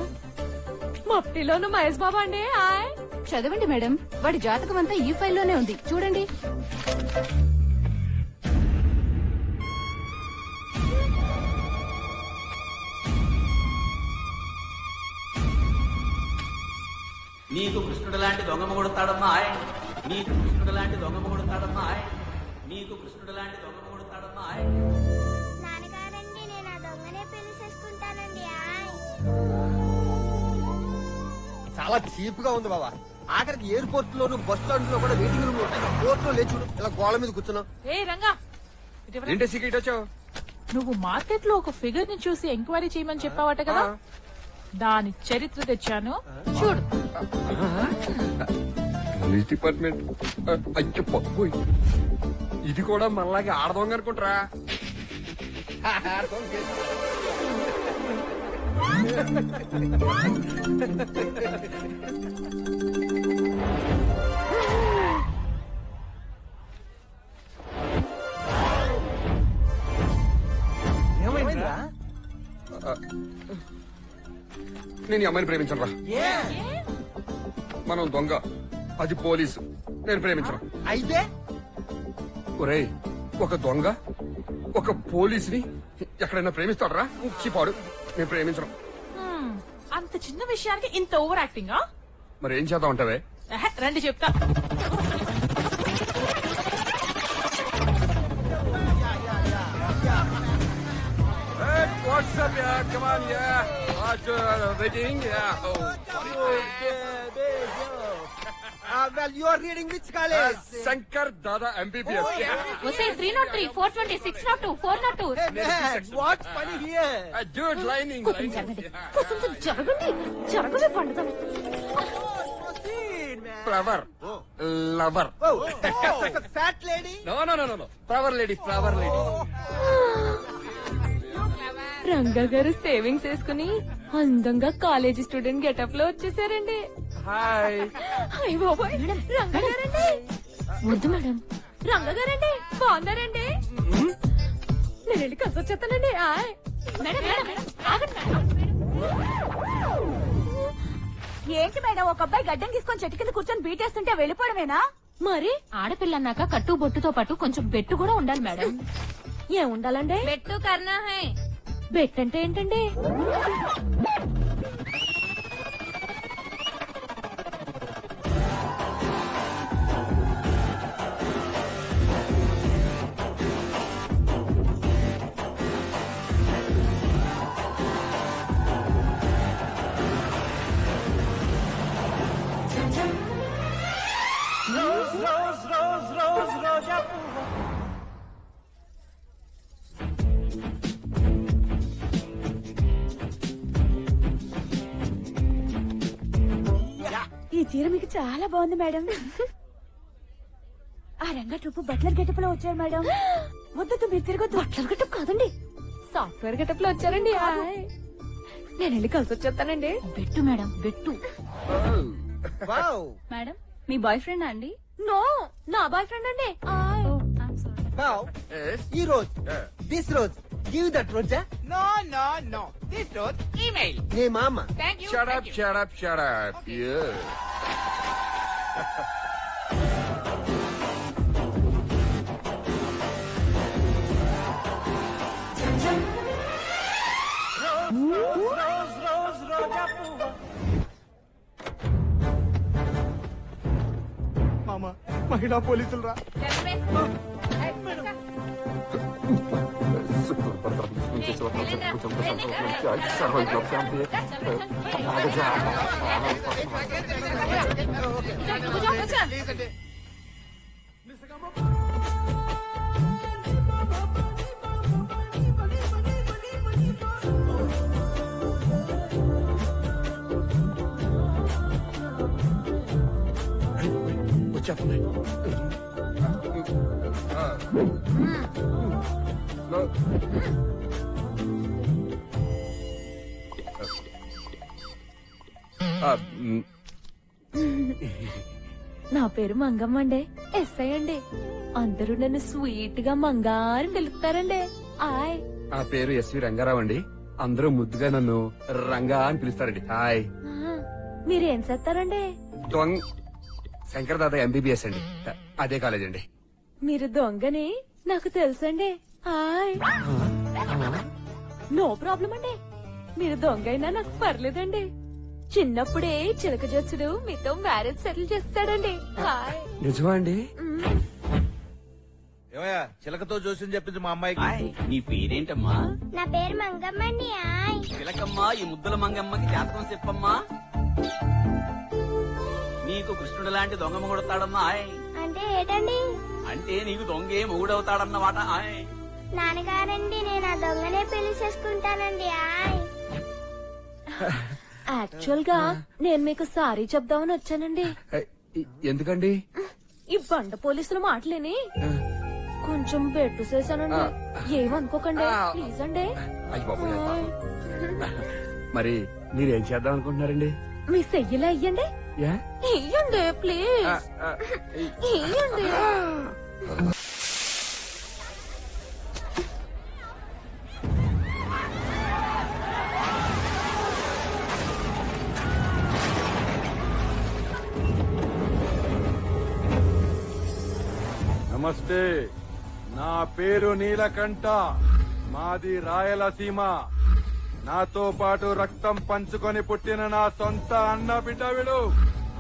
మట్టిలోను మహేష్ బాబా అండి. ఆయ్ చదవండి మేడం, వాడి జాతకం అంతా ఈ ఫైల్లోనే ఉంది, చూడండి. నీకు కృష్ణుడు లాంటి దొంగ కొడతాడమ్మా. నీకు కృష్ణుడు లాంటి దొంగ కొడతాడమ్మా. నీకు కృష్ణుడు లాంటి దొంగ కొడతాడమ్మా. నాన్నగారండి, నేను ఆ దొంగనే పెళ్లి చేసుకుంటానండి. చాలా చీప్ గా ఉంది బాబా. ఆఖరికి ఎయిర్పోర్ట్ లోను, బస్ స్టాండ్ లో కూడా వెయిటింగ్ రూమ్ ఉంటాయి. కోర్టు లో లేచి ఇలా గోళ మీద కూర్చున్నాం. ఏ రంగా, ఏంటి సీక్రెట్ వచ్చావు? నువ్వు మార్కెట్ లో ఒక ఫిగర్ ని చూసి ఎంక్వైరీ చేయమని చెప్పావట కదా, దాని చరిత్ర తెచ్చాను చూడు. పోలీస్ డిపార్ట్మెంట్ అయ్యో పప్పు, ఇది కూడా మనలాగే ఆడదొంగ అనుకుంటారా? ఏమైందా? నేను ఈ అమ్మాయిని ప్రేమించను రా. మనం దొంగ, అది పోలీసు. నేను ప్రేమించను. అయితే ఒరేయ్, ఒక దొంగ ఒక పోలీసుని ఎక్కడైనా ప్రేమిస్తాడరా? చిపాడు. నేను ప్రేమించను. అంత చిన్న విషయానికి ఇంత ఓవర్ యాక్టింగ్. మరి ఏం చేద్దాం అంటావే? రండి చెప్తా. What's up, yeah? Come on, yeah. Waiting, yeah. well, you are reading which college? Shankar Dada MBBS. వస్తే 303, 420, 602, 402. Hey man, what's funny here? Dude, lining. జరగండి, జరగవే పండుగ. Flower. Lover. Oh, it's a fat lady? No. Flower lady. Ranga గారు savings వేసుకుని అందంగా college student getup లో వచ్చేసారండి. Hi. Hi బాబాయ్. రంగా గారండి. వద్దు మేడం. రంగా గారండి బాగున్నారండి. నేను వెళ్ళి కలిసి వచ్చేస్తానండి. Hi madam. ఏంటి మేడం ఒక అబ్బాయి గడ్డం తీసుకొని చెట్టు కింద కూర్చొని బీటేస్తుంటే వెళ్ళిపోవడమేనా? మరి ఆడపిల్ల అన్నాక కట్టు బొట్టుతో పాటు కొంచెం బెట్టు కూడా ఉండాలి మేడం. ఏం ఉండాలండి? బెట్టు కర్నా హై. బెట్ అంటే ఏంటండి? ఈ చీర మీకు చాలా బాగుంది మేడం. ఆ రంగా ట్రూప్ బట్లర్ గెటప్ లో వచ్చారు మేడం. వద్దు మీరు తిరగొద్దు. బట్లర్ గెటప్ కాదండి, సాఫ్ట్వేర్ గెటప్ లో వచ్చారండి. హాయ్. నేను వెళ్ళి కలిసి వచ్చేస్తానండి. బెట్టు మేడం బెట్టు. మేడం మీ బాయ్ ఫ్రెండ్ అండి? నో, నా బాయ్ ఫ్రెండ్ అండి. ఈ రోజు దిస్ రోజు గివ్ దట్ రోజా నో దిస్ రోజ్ ఈమెయిల్. నీ మామ. Shut up. Yeah. మామ మహిళా పోలీసులు రా. నా పేరు మంగమ్మ అండి. ఎస్ఐ అండి. అందరూ నన్ను స్వీట్ గా మంగారు పిలుస్తారండి. ఆయ్. ఆ పేరు ఎస్వి రంగారావు అండి. అందరూ ముద్దుగా నన్ను రంగా అని పిలుస్తారండి. హాయ్. మీరేం చేస్తారండి? దొంగ శంకర్ దాదా ఎంబీబీఎస్ అండి. అదే కాలేజ్ అండి. మీరు దొంగని నాకు తెలుసండి. హాయ్. నో ప్రాబ్లం అండి. మీరు దొంగ అయినా నాకు పర్లేదండి. చిన్నప్పుడే చిలక జచ్చుడు మీతో మ్యారేజ్ సెటిల్ చేస్తాడండి. హాయ్. నిజమా అండి? ఏమయ్యా చిలకతో జోస్యం చెప్పింది మా అమ్మాయికి. నీ పేరేంటమ్మా? నా పేరు మంగమ్మ అండి. ఆయ్. చిలకమ్మా ఈ ముద్దుల మంగమ్మకి జాతకం చెప్పమ్మా. నీకు కృష్ణుడు లాంటి దొంగ మొగుడతాడమ్మా. ఆయ్. అంటే ఏంటండి? అంటే నీకు దొంగే మొగుడవుతాడన్నమాట. ఆయ్. నాన్నగారండి నేను ఆ దొంగనే పెళ్లి చేసుకుంటానండి. ఆయ్. యాక్చువల్ గా నేను మీకు సారీ చెప్దామని వచ్చానండి. ఎందుకండి? ఈ బండ పోలీసుల మాటలేని కొంచెం బెట్టు చేశానండి. ఏమనుకోకండి ప్లీజ్ అండి. అయ్య బాబు. మరి మీరేం చేద్దాం అనుకుంటున్నారండి? మీ సెయ్యలా ఇయ్యండి. ఇయ్యండి ప్లీజ్. ఇయ్యండి. నమస్తే, నా పేరు నీలకంఠ, మాది రాయలసీమ. నాతో పాటు రక్తం పంచుకొని పుట్టిన నా సొంత అన్న బిడ్డ వీడు.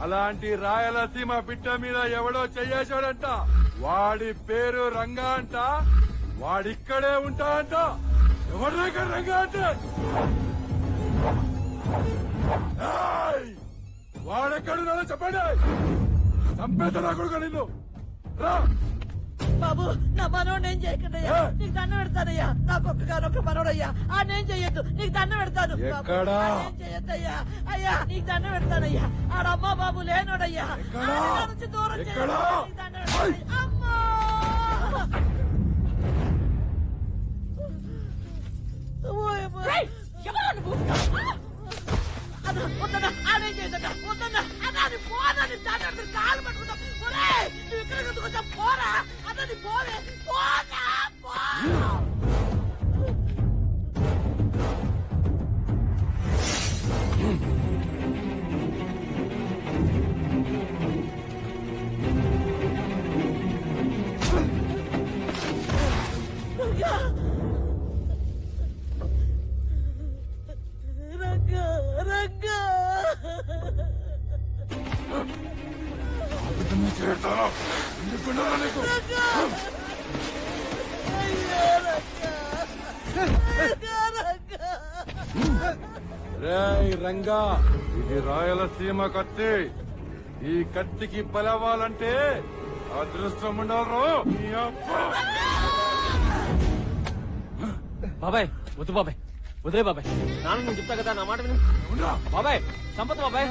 అలాంటి రాయలసీమ బిడ్డ మీద ఎవడో చెయ్యేశాడంట. వాడి పేరు రంగా అంట. వాడిక్కడే ఉంటా అంట. ఎవరి దగ్గర రంగా అంటే వాడెక్కడున్నాడో చెప్పండి. చంపేత నా కొడుకు నిన్ను. రా బాబు నా మనోడు ఏం చేయకండియ్యా. నీకు దండం పెడతానయ్యా. నాకు ఒక్కగానొక్క మనోడయ్యా. ఆ నేను చెయ్యొద్దు. నీకు దండం పెడతాను. ఎక్కడా? చెయ్యొద్దయ్యా. అయ్యా నీకు దండం పెడతానయ్యా. ఆడమ్మ బాబు లేనోడయ్యా. ఆ నుంచి దూరం ఎక్కడా? నీకు దండం పెడతానయ్యా. అమ్మా ఓయమ్మా. వద్దని పోవే పోనా పో రంగా రంగా రేయ్ రంగా, ఇది రాయలసీమ కత్తి. ఈ కత్తికి బలవాలంటే అదృష్టం ఉండాలి. బాబాయ్ వద్దు బాబాయ్, వదిలే బాబాయ్. నాన్న నేను చెప్తా కదా, నా మాట విను బాబాయ్. సంపత్ బాబాయ్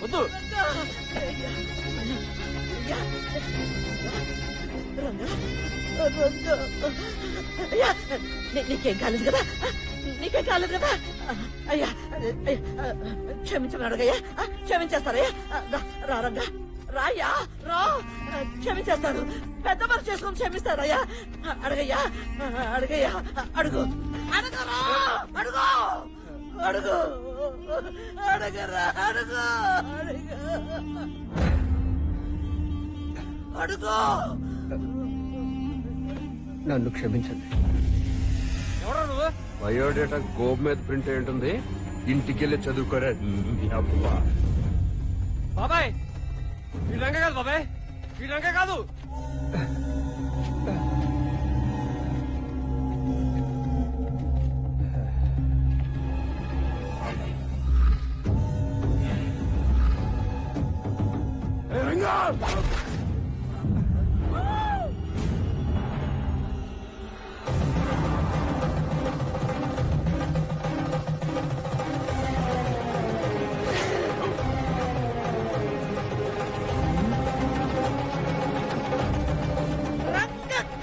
వద్దు. అయ్యా నీకేం కాలేదు కదా, నీకేం కాలేదు కదా. అయ్యా క్షమించమని అడగయ్యా, క్షమించేస్తారయ్యా. రా రంగా రాయ్యా రా, క్షమించేస్తాడు. పెద్ద మనసు చేసుకుని క్షమిస్తారయ్యా. అడగయ్యా అడగయ్యా, అడుగు అడగరా, అడుగు అడుగు అడగరా, అడుగు అడుగు అడుగు. నన్ను క్షమించండి. ఎవరు నువ్వు? బయోడేటా గోబ్ మీద ప్రింట్ అయి ఉంటుంది, ఇంటికెళ్ళి చదువుకోరా. బాబాయ్ ఈ రంగ కాదు బాబాయ్, ఈ రంగ కాదు.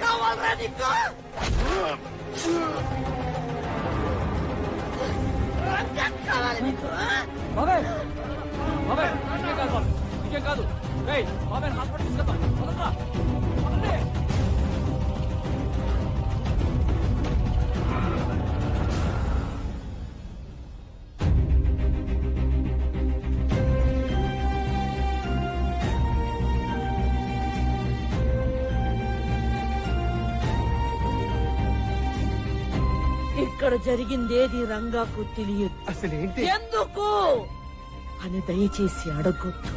కావాలరా నీకు? కావాలి నీకు? బాబాయ్ బాబాయ్ నీకేం కాదు బాబాయ్, నీకేం కాదు. రేయ్ బాబాయ్ హాస్పిటల్ తీసుకెళ్తా. వదలరా, వదలండి. ఇక్కడ జరిగిందేది రంగాకు తెలియదు. అసలేంటి? ఎందుకు అని దయచేసి అడగొద్దు.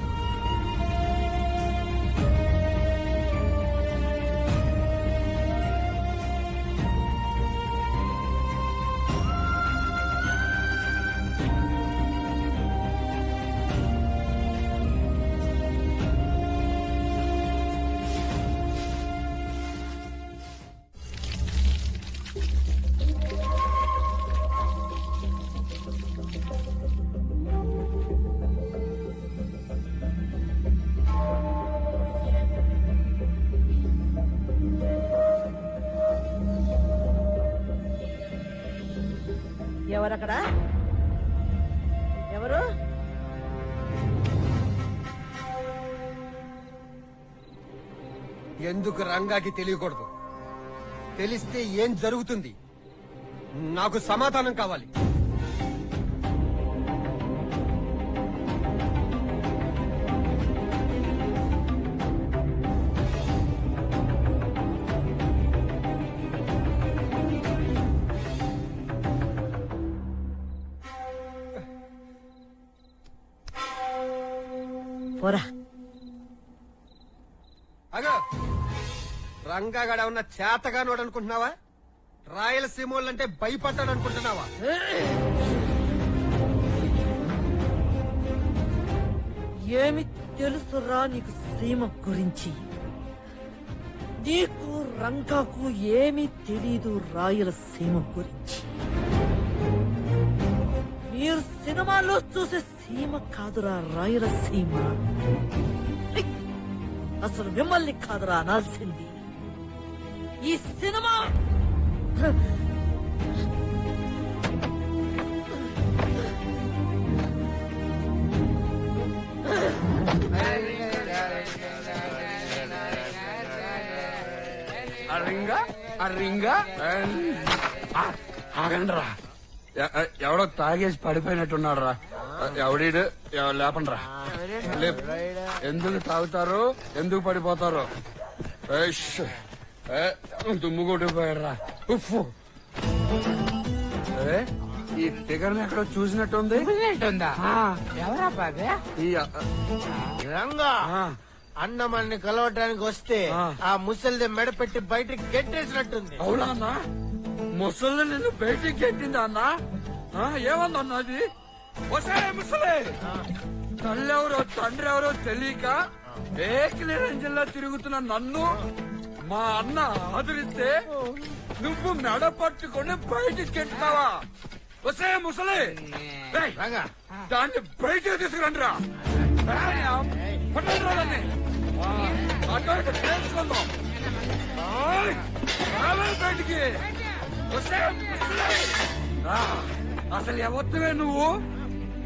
ఎవరక్కడ? ఎవరు? ఎందుకు రంగాకి తెలియకూడదు? తెలిస్తే ఏం జరుగుతుంది? నాకు సమాధానం కావాలి. పోరా. అగో రంగాగడ ఉన్న చేతగానోడు అనుకుంటున్నావా? రాయలసీమోళ్ళంటే భయపడ్డాడు అనుకుంటున్నావా? ఏమి తెలుసురా నీకు సీమ గురించి? నీకు రంగాకు ఏమీ తెలీదు రాయలసీమ గురించి. మీరు సినిమాలో చూసే సీమ కాదురా రాయలసీమ. అసలు మిమ్మల్ని కాదురా అనాల్సింది. ఈ సినిమా ఆగండి రా. ఎవడో తాగేసి పడిపోయినట్టున్నాడు రా. ఎవడీడు లేపండి రా. ఎందుకు తాగుతారు, ఎందుకు పడిపోతారు? దుమ్ము కొట్టిపోయాడు రా. ఈ ఫిగర్ ఎక్కడో చూసినట్టుంది. ఎవరా బాబే? రంగా అన్నమల్ని కలవటానికి వస్తే ఆ ముసలిది మెడ పెట్టి బయటికి గెట్టేసినట్టుంది. అవునా అన్నా? ముసలి నిన్ను బయటికి గెట్టిందా అన్నా? ఏమందన్నా అది? ముసలే తల్లెవరో తండ్రి ఎవరో తెలియక ఏకలే రంజిల్లా తిరుగుతున్న నన్ను మా అన్న ఆదరిస్తే నువ్వు మెడ పట్టుకుని బయటికి గెట్టుతావా? వసే ముసలి దాన్ని బయటికి తీసుకురండి రా. బయటికి అసలు ఎవరివే నువ్వు?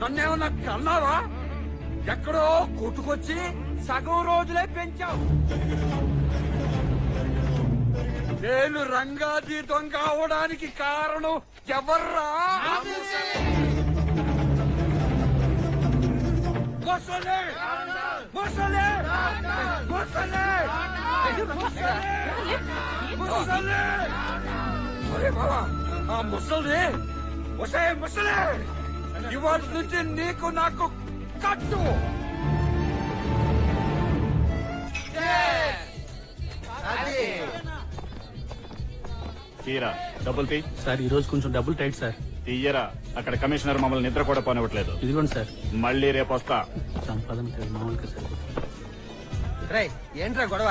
నన్నేమన్నా కన్నావా? ఎక్కడో కొట్టుకొచ్చి సగం రోజులే పెంచావు. నేను రంగాజీ దొంగ అవడానికి కారణం ఎవర్రా? ముసలే ముసలే ముసలే ముసలే. అరే బాబా, ఆ ముసలి వసే ముసలే ఇవాళ నుంచి నీకు నాకు కట్టు. తీరా డబ్బులు తీ. సార్ ఈ రోజు కొంచెం డబ్బులు టైట్ సార్. తీయరా, అక్కడ కమిషనర్ మమ్మల్ని నిద్ర కూడా పోనివ్వట్లేదు. ఇదిగోండి సార్. మళ్ళీ రేపు వస్తా. సంపాదన మామూలుగా సార్. ఏంట్రా గొడవ?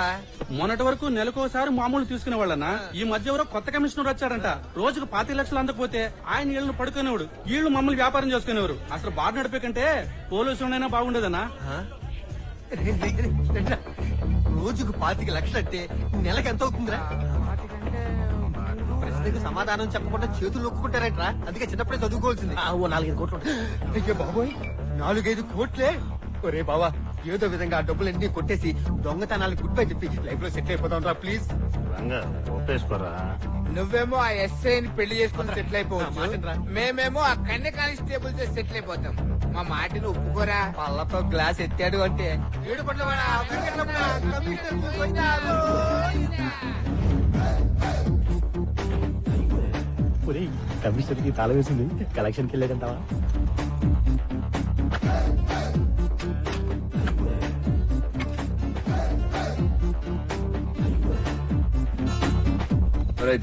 మొన్నటి వరకు నెలకోసారి మామూలు తీసుకునే వాళ్ళన్నా ఈ మధ్య ఎవరో కొత్త కమిషనర్ వచ్చారంట. రోజుకు 25 లక్షలు అందకపోతే ఆయన వీళ్ళని పడుకునేవాడు, వీళ్ళు మమ్మల్ని వ్యాపారం చేసుకునేవారు. అసలు బాధ నడిపే కంటే పోలీసులైనా బాగుండేదన్నా. రోజుకు 25 లక్షలు అంటే నెలకు ఎంత అవుతుందిరా? ప్రశ్నకు సమాధానం చెప్పకుండా చేతులు నొక్కుంటారేట్రా? అందుకే చిన్నప్పుడే చదువుకోవాల్సింది. 4-5 కోట్లు. అయ్యో బాబోయ్, 4-5 కోట్లే? ఒరే బావా, ఏదో విధంగా ఆ డబ్బులన్నీ కొట్టేసి దొంగతనాలు గుడ్ బై చెప్పి లైఫ్ లో సెటిల్ అయిపోతాం రా ప్లీజ్. రంగా ఒప్పేసుకోరా. నువ్వేమో ఆ ఎస్ఐని పెళ్లి చేసుకుని సెటిల్ అయిపోవచ్చు, మేమేమో ఆ కన్య కానిస్టేబుల్ తో సెటిల్ అయిపోతాం. మా మాటను ఒప్పుకోరా. పళ్ళతో గ్లాస్ ఎత్తాడు అంటే కమిషనర్ కి తాళ వేసింది. కలెక్షన్కి వెళ్ళేదంటావా?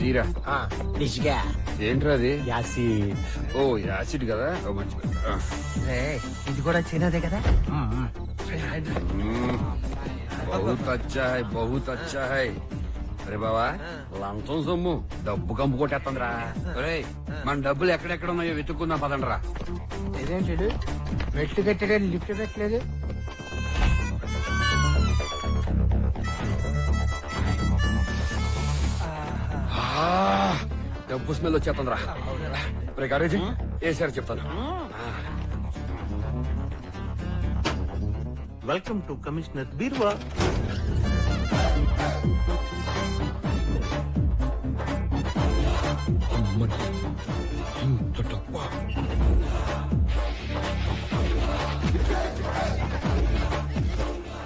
తీరా ఏంట్రా అది? యాసిడ్. ఓ యాసిడ్ కదా. ఇది కూడా చిన్నదే కదా. బహుత్ అచ్చా హై, బహుత్ అచ్చా హై. అరే బావా, లంచం సొమ్ము డబ్బు కంపు కొట్టేస్తుందిరా. ఒరే, మన డబ్బులు ఎక్కడెక్కడ ఉన్నాయో వెతుక్కుందాం పదండ్రా. ఇదేంటి మెట్లు కట్టలేదు, లిఫ్ట్ పెట్టలేదు. డబ్బు స్మెల్ వచ్చేస్తుందిరా. రే కాలేజీ ఏసారి చెప్తాను. వెల్కమ్ టు కమిషనర్ బీర్వా.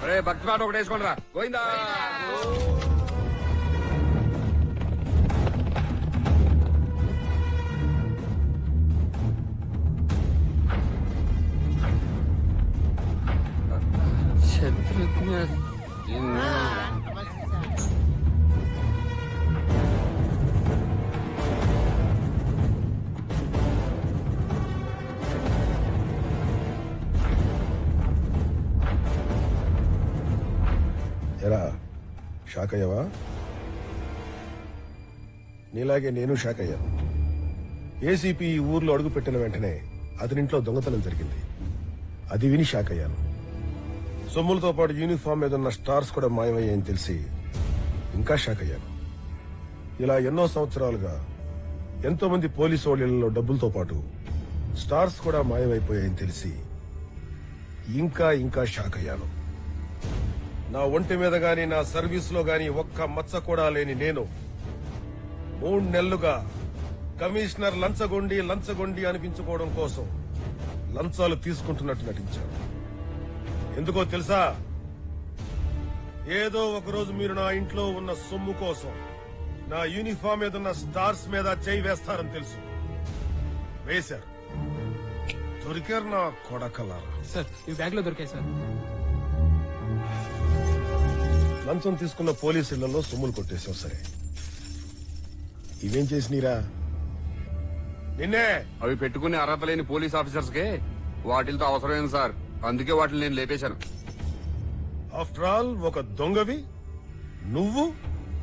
రే భక్తి పాట ఒకటి వేసుకోండి రా. పోయిందా? ఎరా షాక్ అయ్యావా? నీలాగే నేను షాక్ అయ్యాను. ఏసీపీ ఈ ఊర్లో అడుగు పెట్టిన వెంటనే అతనింట్లో దొంగతనం జరిగింది. అది విని షాక్ అయ్యాను. సొమ్ములతో పాటు యూనిఫామ్ మీద ఉన్న స్టార్స్ కూడా మాయమయ్యాయని తెలిసి ఇంకా షాక్ అయ్యాను. ఇలా ఎన్నో సంవత్సరాలుగా ఎంతో మంది పోలీసు వాళ్ళలో డబ్బులతో పాటు స్టార్స్ కూడా మాయమైపోయాయని తెలిసి ఇంకా ఇంకా షాక్ అయ్యాను. నా ఒంటి మీద గాని నా సర్వీస్ లో గాని ఒక్క మచ్చ కూడా లేని నేను 3 నెలలుగా కమిషనర్ లంచగొండి అనిపించుకోవడం కోసం లంచాలు తీసుకుంటున్నట్టు నటించాను. ఎందుకో తెలుసా? ఏదో ఒక రోజు మీరు నా ఇంట్లో ఉన్న సొమ్ము కోసం నా యూనిఫామ్ మీద ఉన్న స్టార్స్ మీద చేయి వేస్తారని తెలుసు. వేశారు. దొరికారు నా కొడకలారా. సార్ ఈ బ్యాగ్ లో దొరికాయి సార్. లంచం తీసుకున్న పోలీసులలో సొమ్ములు కొట్టేశావు. సరే, ఇవేం చేసినీరా? నిన్నే. అవి పెట్టుకునే అర్హత లేని పోలీస్ ఆఫీసర్స్ కే వాటితో అవసరమైంది సార్. అందుకే వాటిని నేను లేపేశాను. ఆఫ్టర్ ఆల్ ఒక దొంగవి నువ్వు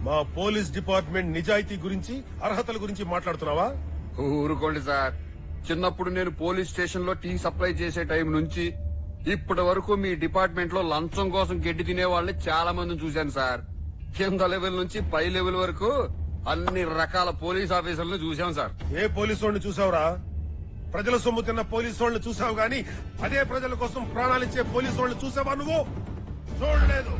మా పోలీస్ డిపార్ట్మెంట్ నిజాయితీ గురించి అర్హతల గురించి మాట్లాడుతున్నావా? ఊరుకోండి సార్. చిన్నప్పుడు నేను పోలీస్ స్టేషన్ లో టీ సప్లై చేసే టైం నుంచి ఇప్పటి వరకు మీ డిపార్ట్మెంట్ లో లంచం కోసం గడ్డి తినే వాళ్ళని చాలా మందిని చూశాను సార్. కింద లెవెల్ నుంచి పై లెవెల్ వరకు అన్ని రకాల పోలీస్ ఆఫీసర్లను చూశాం సార్. ఏ పోలీసు వాడిని చూసావురా? ప్రజల సొమ్ము తిన్న పోలీసు వాళ్ళని చూసావు గాని అదే ప్రజల కోసం ప్రాణాలిచ్చే పోలీసు వాళ్ళని చూసావా నువ్వు? చూడలేదు.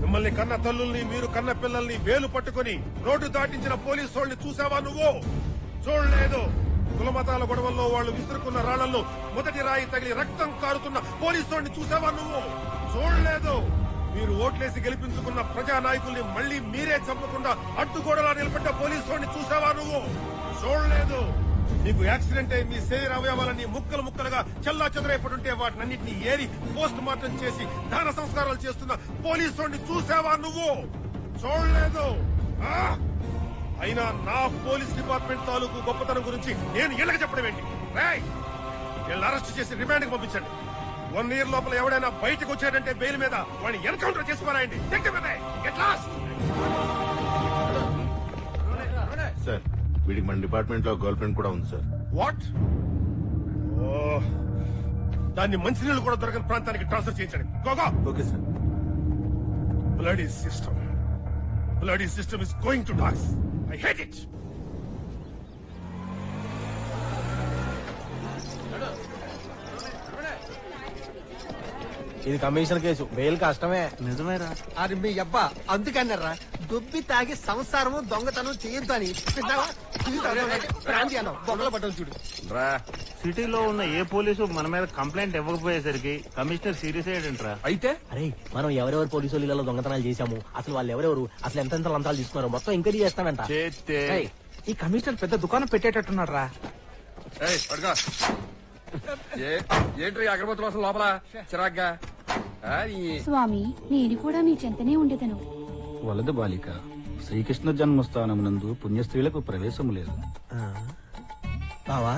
మిమ్మల్ని కన్న తల్లుల్ని, మీరు కన్న పిల్లల్ని వేలు పట్టుకుని రోడ్డు దాటించిన పోలీసు వాళ్ళని చూసావా నువ్వు? చూడలేదు. కులమతాల గొడవల్లో వాళ్ళు విసురుకున్న రాళ్లలో మొదటి రాయి తగిలి రక్తం కారుతున్న పోలీసు వాడిని చూసావా నువ్వు? చూడలేదు. మీరు ఓట్లేసి గెలిపించుకున్న ప్రజా నాయకుల్ని మళ్లీ మీరే చంపకుండా అడ్డుగోడలా నిలబడ్డ పోలీసు వాడిని చూసావా నువ్వు? చూడలేదు. మీకు యాక్సిడెంట్ అయి మీ శరీర అవయవాలన్నీ ముక్కలు ముక్కలుగా చెల్లా చెదరైపడుంటే వాటినన్నింటినీ ఏరి పోస్ట్ మార్టం చేసి దాన సంస్కారాలు చేస్తున్న పోలీసు వాడిని చూసావా నువ్వు? చూడలేదు. అయినా నా పోలీస్ డిపార్ట్మెంట్ తాలూకు గొప్పతనం గురించి నేను ఇళ్ళకి చెప్పడం ఏంటి? వీళ్ళని అరెస్ట్ చేసి రిమాండ్ కి పంపించండి. 1 year లోపల ఎవడైనా బయటకు వచ్చాడంటే బెయిల్ మీద వాడిని ఎన్కౌంటర్ చేసి పారాయండి. సార్, వీడికి మన డిపార్ట్మెంట్ లో గర్ల్ ఫ్రెండ్ కూడా ఉంది సార్. వాట్? దాన్ని మంచినీళ్ళు కూడా దొరకని ప్రాంతానికి ట్రాన్స్ఫర్ చేయించండి. గోగా. Okay sir. Bloody system is going to dogs. I hate it. ఇది కమిషనర్ కేసు, బెయిల్ కష్టమే. నిజమేరా? అది మీ అబ్బా అందుకన్నారా దొబ్బి తాగి సంసారము దొంగతనం చేయొద్దు అని. బొమ్మల పట్టం చూడు. సిటీలో ఉన్న ఏ పోలీసు మన మీద కంప్లైంట్ ఇవ్వకపోయేసరికి కమిషనర్ సీరియస్ అయ్యాడంట్రా. అయితే అరే మనం ఎవరెవరు పోలీసు ఇళ్లలో దొంగతనాలు చేశాము, అసలు వాళ్ళు ఎవరెవరు, అసలు ఎంత లంచాలు తీసుకున్నారు మొత్తం ఎంక్వైరీ చేస్తానంట. ఈ కమిషనర్ పెద్ద దుకాణం పెట్టేటట్టున్నాడు రా. ఏంటి అగరబత్తులు అసలు లోపల చిరాగ్గా? స్వామి నేను కూడా మీ చెంతనే ఉండేదను. వలదు బాలిక, శ్రీకృష్ణ జన్మస్థానమునందు పుణ్యస్త్రీలకు ప్రవేశము లేదు. బావా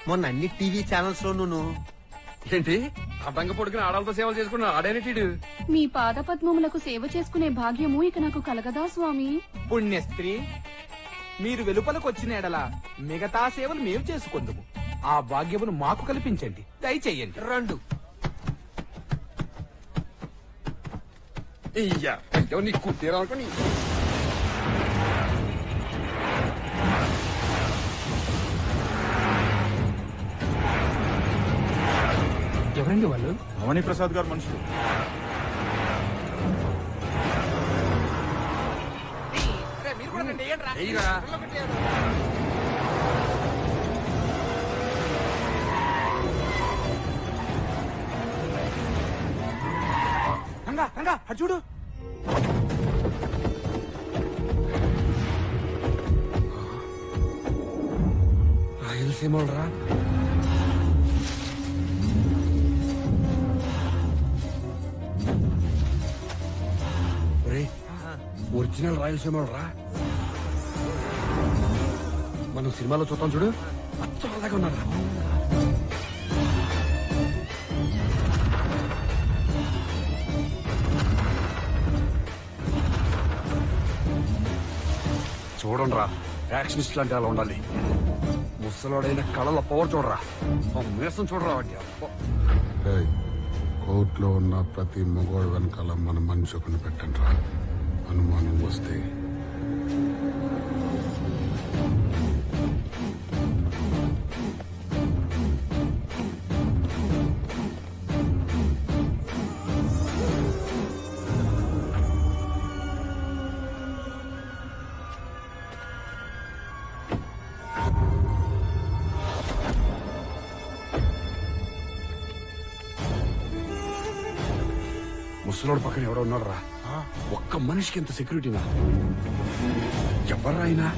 మొన్న అన్ని టీవీ ఛానల్స్ లో ఏంటి అడ్డంగ పొడికిన ఆడాలతో సేవలు చేసుకున్న ఆడేనేటీడు? మీ పాద పద్మములకు సేవ చేసుకునే భాగ్యము ఇక నాకు కలగదా స్వామి? పుణ్యస్త్రీ, మీరు వెలుపలకు వచ్చిన ఎడల మిగతా సేవలు మేము చేసుకుందుము. ఆ భాగ్యమును మాకు కల్పించండి, దయచేయండి. రెండు నీకు తీరాలనుకోని ఎవరండి వాళ్ళు? అవని ప్రసాద్ గారు మనుషులు. మీరు కూడా రండి, ఏంట్రా? రంగా రంగా అటు చూడు. రాయలసీమలు రా. ఒరిజినల్ రాయలసీమలు రా. మనం సినిమాలో చూద్దాం చూడు, అచ్చం అలాగే ఉన్నారా. చూడండి రా, యాక్షనిస్ట్ లాంటి అలా ఉండాలి. ముసలోడైన కళల పవర్ చూడరా, మీసం చూడరా. కోర్టులో ఉన్న ప్రతి మగోడు వెనకాల మన మనిషిని పెట్టండి రా. అనుమానం వస్తే ముసలోడు పక్కన ఎవడో ఉన్నాడు రా. ఒక్క మనిషికి ఎంత సెక్యూరిటీనా? ఎవర్రాయినా?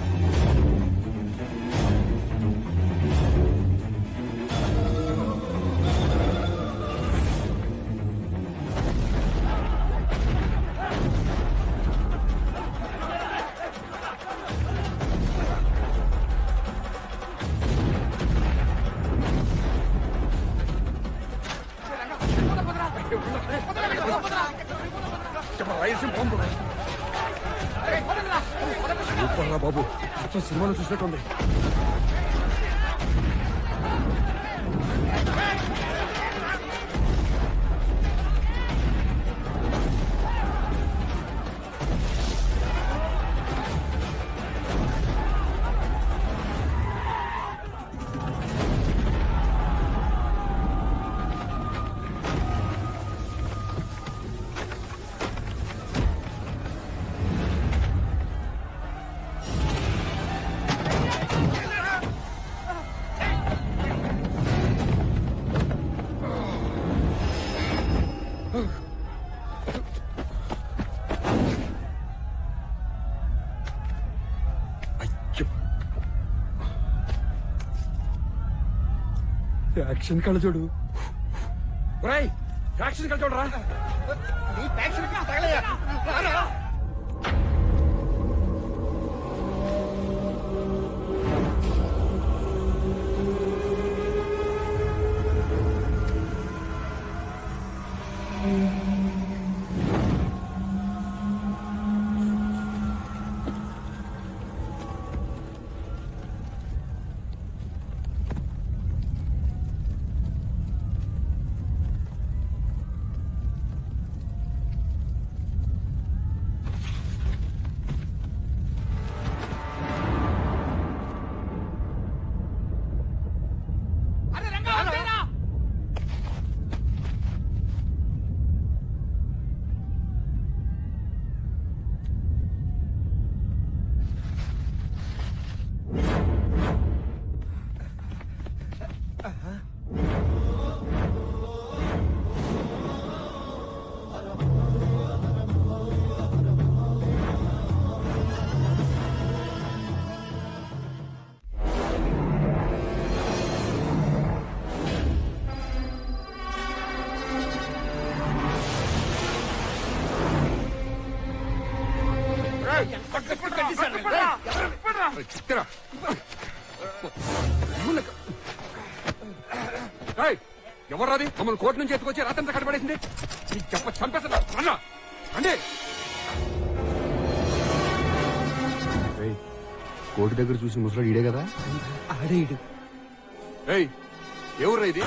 సూపర్రా బాబు, అసలు సినిమాలో చూసినట్టుంది. యాక్షన్ కళ చూడు. యాక్షన్ కళ చూడరా. ఎవర్రాది మమ్మల్ని కోర్టు నుంచి ఎత్తుకొచ్చి రాత్రంతా కట్టబడేసింది? చెప్ప చంపేస్తా అన్నా అంటే కోర్టు దగ్గర చూసి ముసలాడు ఈడే కదా? ఆడే ఈడు. ఎవర్రా ఇది?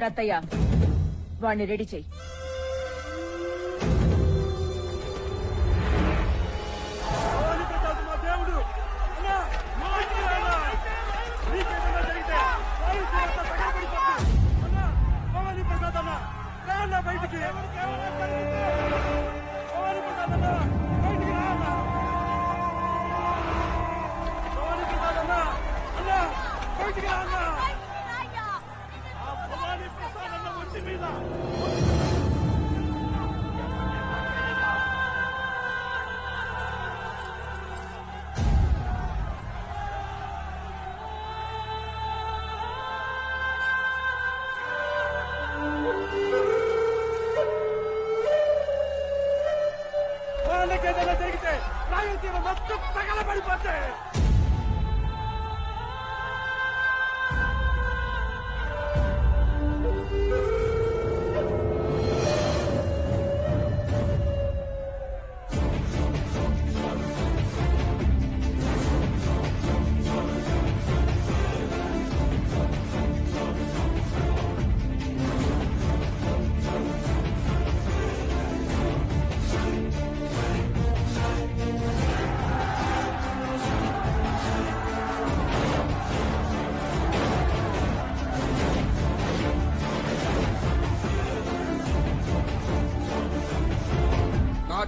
రత్తయ్య, వాణ్ణి రెడీ చెయ్యి. జరిగితే రాయలసీమ మొత్తం తగలబడిపోతే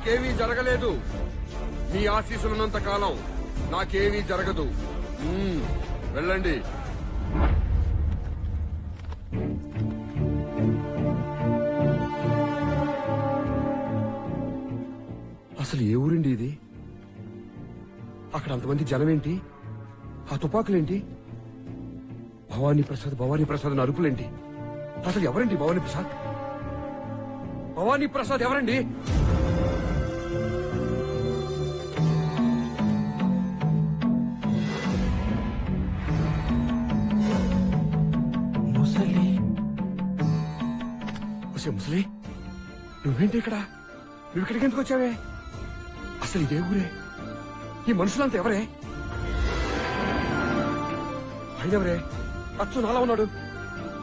నాకేమీ జరగలేదు. మీ ఆశీస్సులున్నంత కాలం నాకేమీ జరగదు. వెళ్ళండి. అసలు ఏ ఊరండి ఇది? అక్కడ అంతమంది జనమేంటి? ఆ తుపాకులేంటి? భవానీ ప్రసాద్ అరుపులేంటి? అసలు ఎవరండి భవానీ ప్రసాద్? భవానీ ప్రసాద్ ఎవరండి? ముసలి, నువ్వేంటి ఇక్కడ? నువ్వు ఇక్కడికి ఎందుకు వచ్చావే? అసలు ఇదే ఊరే? ఈ మనుషులంతా ఎవరే? ఆయనెవరే? అచ్చు నాలా ఉన్నాడు.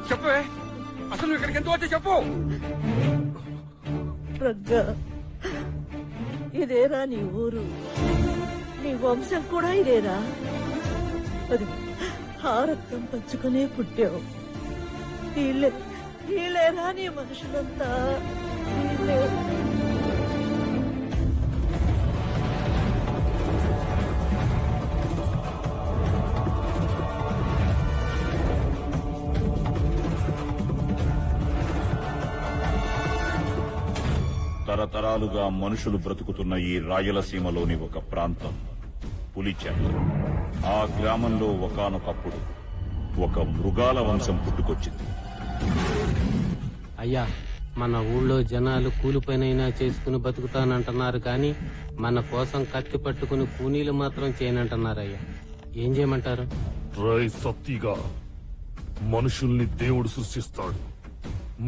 చెప్పవే, అసలు నువ్వు ఇక్కడికి ఎందుకు వచ్చా చెప్పు. ప్రజ్ఞ, ఇదేరా నీ ఊరు? నీ వంశం కూడా ఇదేరా? అది ఆ రక్తం పంచుకునే పుట్టావు. వీళ్ళేరా నీ మనుషులంతా? వీళ్ళే. తరతరాలుగా మనుషులు బ్రతుకుతున్న ఈ రాయలసీమలోని ఒక ప్రాంతం పులిచెర్ల. ఆ గ్రామంలో ఒకానొకప్పుడు ఒక మృగాల వంశం పుట్టుకొచ్చింది. అయ్యా, మన ఊళ్ళో జనాలు కూలి పనైనా చేసుకుని బతుకుతానంటున్నారు కానీ మన కోసం కత్తి పట్టుకుని కూనీలు మాత్రం చేయనంటున్నారయ్యా. ఏం చేయమంటారు? రై సత్తిగా, మనుషుల్ని దేవుడు సృష్టిస్తాడు.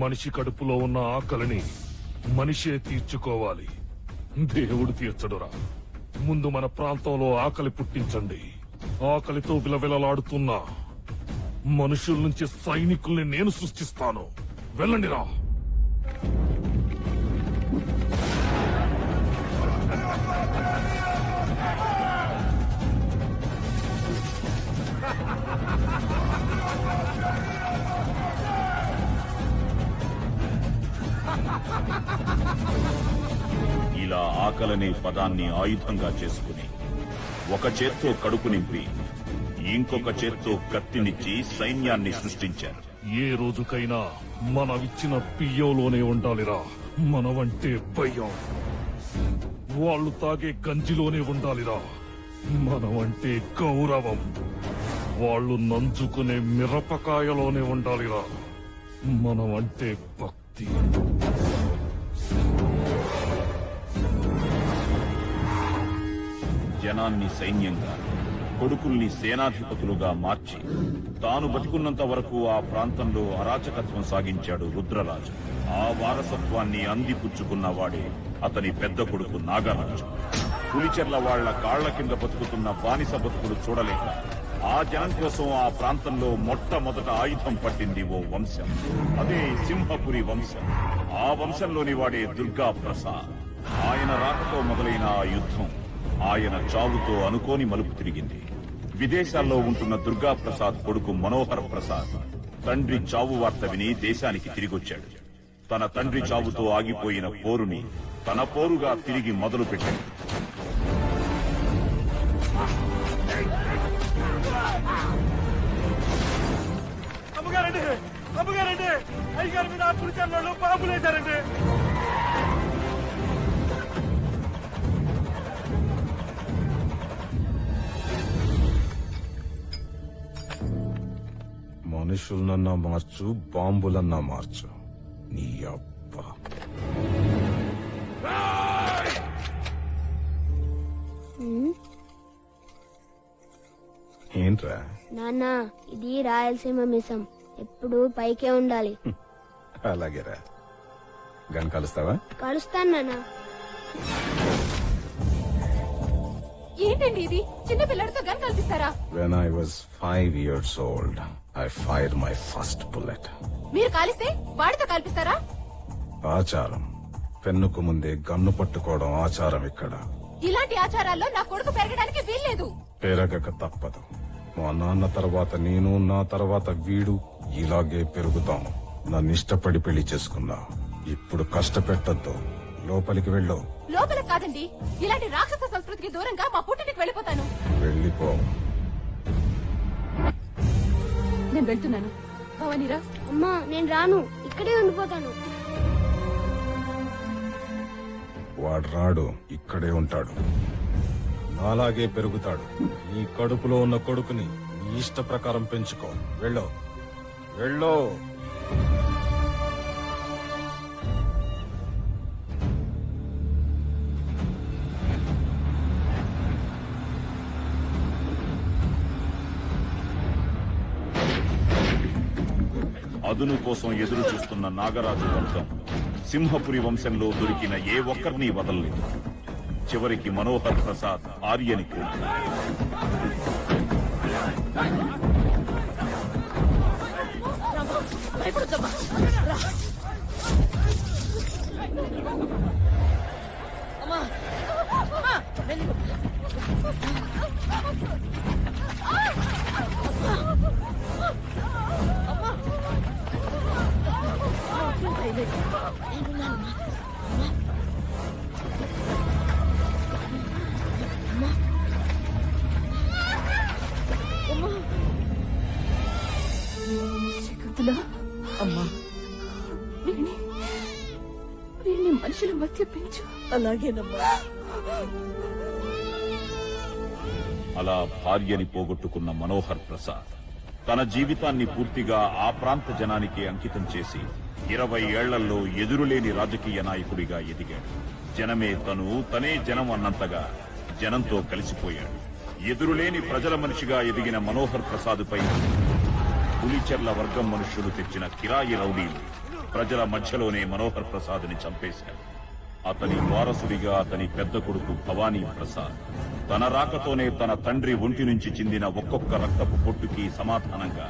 మనిషి కడుపులో ఉన్న ఆకలిని మనిషే తీర్చుకోవాలి, దేవుడు తీర్చడురా. ముందు మన ప్రాంతంలో ఆకలి పుట్టించండి. ఆకలితో విలవిలలాడుతున్న మనుషుల నుంచి సైనికుల్ని నేను సృష్టిస్తాను. వెళ్ళండిరా. ఇలా ఆకలనే పదాన్ని ఆయుధంగా చేసుకుని ఒక చేత్తో కడుపు నింపి ఇంకొక చేత్తో కత్తినిచ్చి సైన్యాన్ని సృష్టించారు. ఏ రోజుకైనా మనమిచ్చిన బియ్యంలోనే ఉండాలిరా మనవంటే భయం. వాళ్ళు తాగే గంజిలోనే ఉండాలిరా మనవంటే గౌరవం. వాళ్ళు నంచుకునే మిరపకాయలోనే ఉండాలిరా మనమంటే భక్తి. జనాన్ని సైన్యంగా, కొడుకుల్ని సేనాధిపతులుగా మార్చి తాను బతికున్నంత వరకు ఆ ప్రాంతంలో అరాచకత్వం సాగించాడు రుద్రరాజు. ఆ వారసత్వాన్ని అందిపుచ్చుకున్న వాడే అతని పెద్ద కొడుకు నాగరాజు. పులిచెర్ల వాళ్ల కాళ్ల కింద బతుకుతున్న బానిస బతుకులు చూడలేక ఆ జనం కోసం ఆ ప్రాంతంలో మొట్టమొదట ఆయుధం పట్టింది ఓ వంశం. అదే సింహపురి వంశం. ఆ వంశంలోని వాడే దుర్గా ప్రసాద్. ఆయన రాకతో మొదలైన ఆ యుద్ధం ఆయన చావుతో అనుకోని మలుపు తిరిగింది. విదేశాల్లో ఉంటున్న దుర్గా ప్రసాద్ కొడుకు మనోహర్ ప్రసాద్ తండ్రి చావు వార్త విని దేశానికి తిరిగొచ్చాడు. తన తండ్రి చావుతో ఆగిపోయిన పోరుని తన పోరుగా తిరిగి మొదలు పెట్టాడు. అమ్మగారండి, అయ్యగారి మీద పులిచెర్లలో బాంబులేశారండి. మనుషులన్నా మార్చు, బాంబులన్నా మార్చు. నీ అబ్బా ఏంట్రా? నాన్న, ఇది రాయలసీమ మిసం, ఎప్పుడు పైకే ఉండాలి. అలాగేరా. గన్ కలుస్తావా? కలుస్తాను నాన్న. ఏంటండి ఇది? చిన్న పిల్లడితో gun కల్పిస్తారా? When I was 5 years old, I fired my first bullet. మీరు కాలిస్తే వాడితో కల్పిస్తారా? ఆచారం. పెన్నుకు ముందే గన్ను పట్టుకోవడం ఆచారం ఇక్కడ. ఇలాంటి ఆచారాల్లో నా కొడుకు పెరగడానికి వీల్లేదు. పెరగక తప్పదు. మా నాన్న తర్వాత నేను, నా తర్వాత వీడు ఇలాగే పెరుగుతాం. నన్ను ఇష్టపడి పెళ్లి చేసుకున్నా. ఇప్పుడు కష్టపెట్టద్దు. లోపలికి వెళ్ళు. లోపల కాదండి, ఇలాంటి రాక్షస సంస్కృతికి దూరంగా మా పుట్టింటికి వెళ్ళిపోతాను. వెళ్ళిపో. నేను వెళ్తున్నాను. భవానీరా. అమ్మా నేను రాను, ఇక్కడే ఉండిపోతాను. వాడు రాడు, ఇక్కడే ఉంటాడు. నాలాగే పెరుగుతాడు. నీ కడుపులో ఉన్న కొడుకుని నీ ఇష్ట ప్రకారం పెంచుకో. వెళ్ళో వెళ్ళో. అదును కోసం ఎదురు చూస్తున్న నాగరాజు వర్గం సింహపురి వంశంలో దొరికిన ఏ ఒక్కరిని వదలలేదు. చివరికి మనోహర్ ప్రసాద్ ఆర్యని భయపడద్దమ్మా. రా. అమ్మా అమ్మా, వెళ్ళి. శకుంతలా, అమ్మా వీడిని మనుషుల మధ్య పెంచు. అలాగేనమ్మా. అలా భార్యని పోగొట్టుకున్న మనోహర్ ప్రసాద్ తన జీవితాన్ని పూర్తిగా ఆ ప్రాంత జనానికి అంకితం చేసి 20 ఏళ్లలో ఎదురులేని రాజకీయ నాయకుడిగా ఎదిగాడు. జనమే తనే జనం అన్నంతగా జనంతో కలిసిపోయాడు. ఎదురులేని ప్రజల మనిషిగా ఎదిగిన మనోహర్ ప్రసాద్పై పులిచెర్ల వర్గం మనుష్యులు తెచ్చిన కిరాయి రౌడీలు ప్రజల మధ్యలోనే మనోహర్ ప్రసాద్ని చంపేశారు. అతని వారసుడిగా అతని పెద్ద కొడుకు భవానీ ప్రసాద్ తన రాకతోనే తన తండ్రి ఒంటి నుంచి చిందిన ఒక్కొక్క రక్తపు పొట్టుకి సమాధానంగా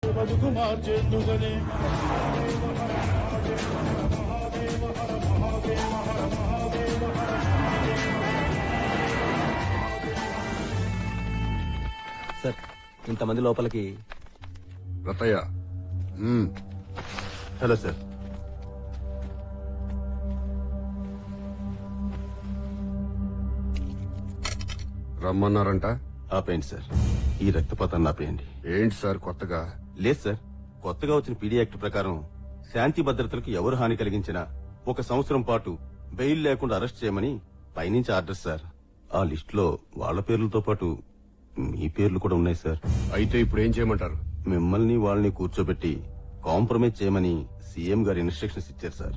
బతుకు మార్చేందుకనే సార్, ఇంతమంది లోపలికి. రతయ్య. Hello sir. రమ్మన్నారంట. ఆపేయండి సార్, ఈ రక్తపాతాన్ని ఆపేయండి. ఏంటి సార్ కొత్తగా? లేదు సార్, కొత్తగా వచ్చిన పీడీ యాక్ట్ ప్రకారం శాంతి భద్రతలకు ఎవరు హాని కలిగించినా 1 సంవత్సరం పాటు బెయిల్ లేకుండా అరెస్ట్ చేయమని పైనుంచి ఆర్డర్ సార్. ఆ లిస్ట్ లో వాళ్ళ పేర్లతో పాటు మీ పేర్లు కూడా ఉన్నాయి సార్. అయితే ఇప్పుడు ఏం చేయమంటారు? మిమ్మల్ని వాళ్ళని కూర్చోబెట్టి కాంప్రమైజ్ చేయమని సీఎం గారు ఇన్స్ట్రక్షన్స్ ఇచ్చారు సార్.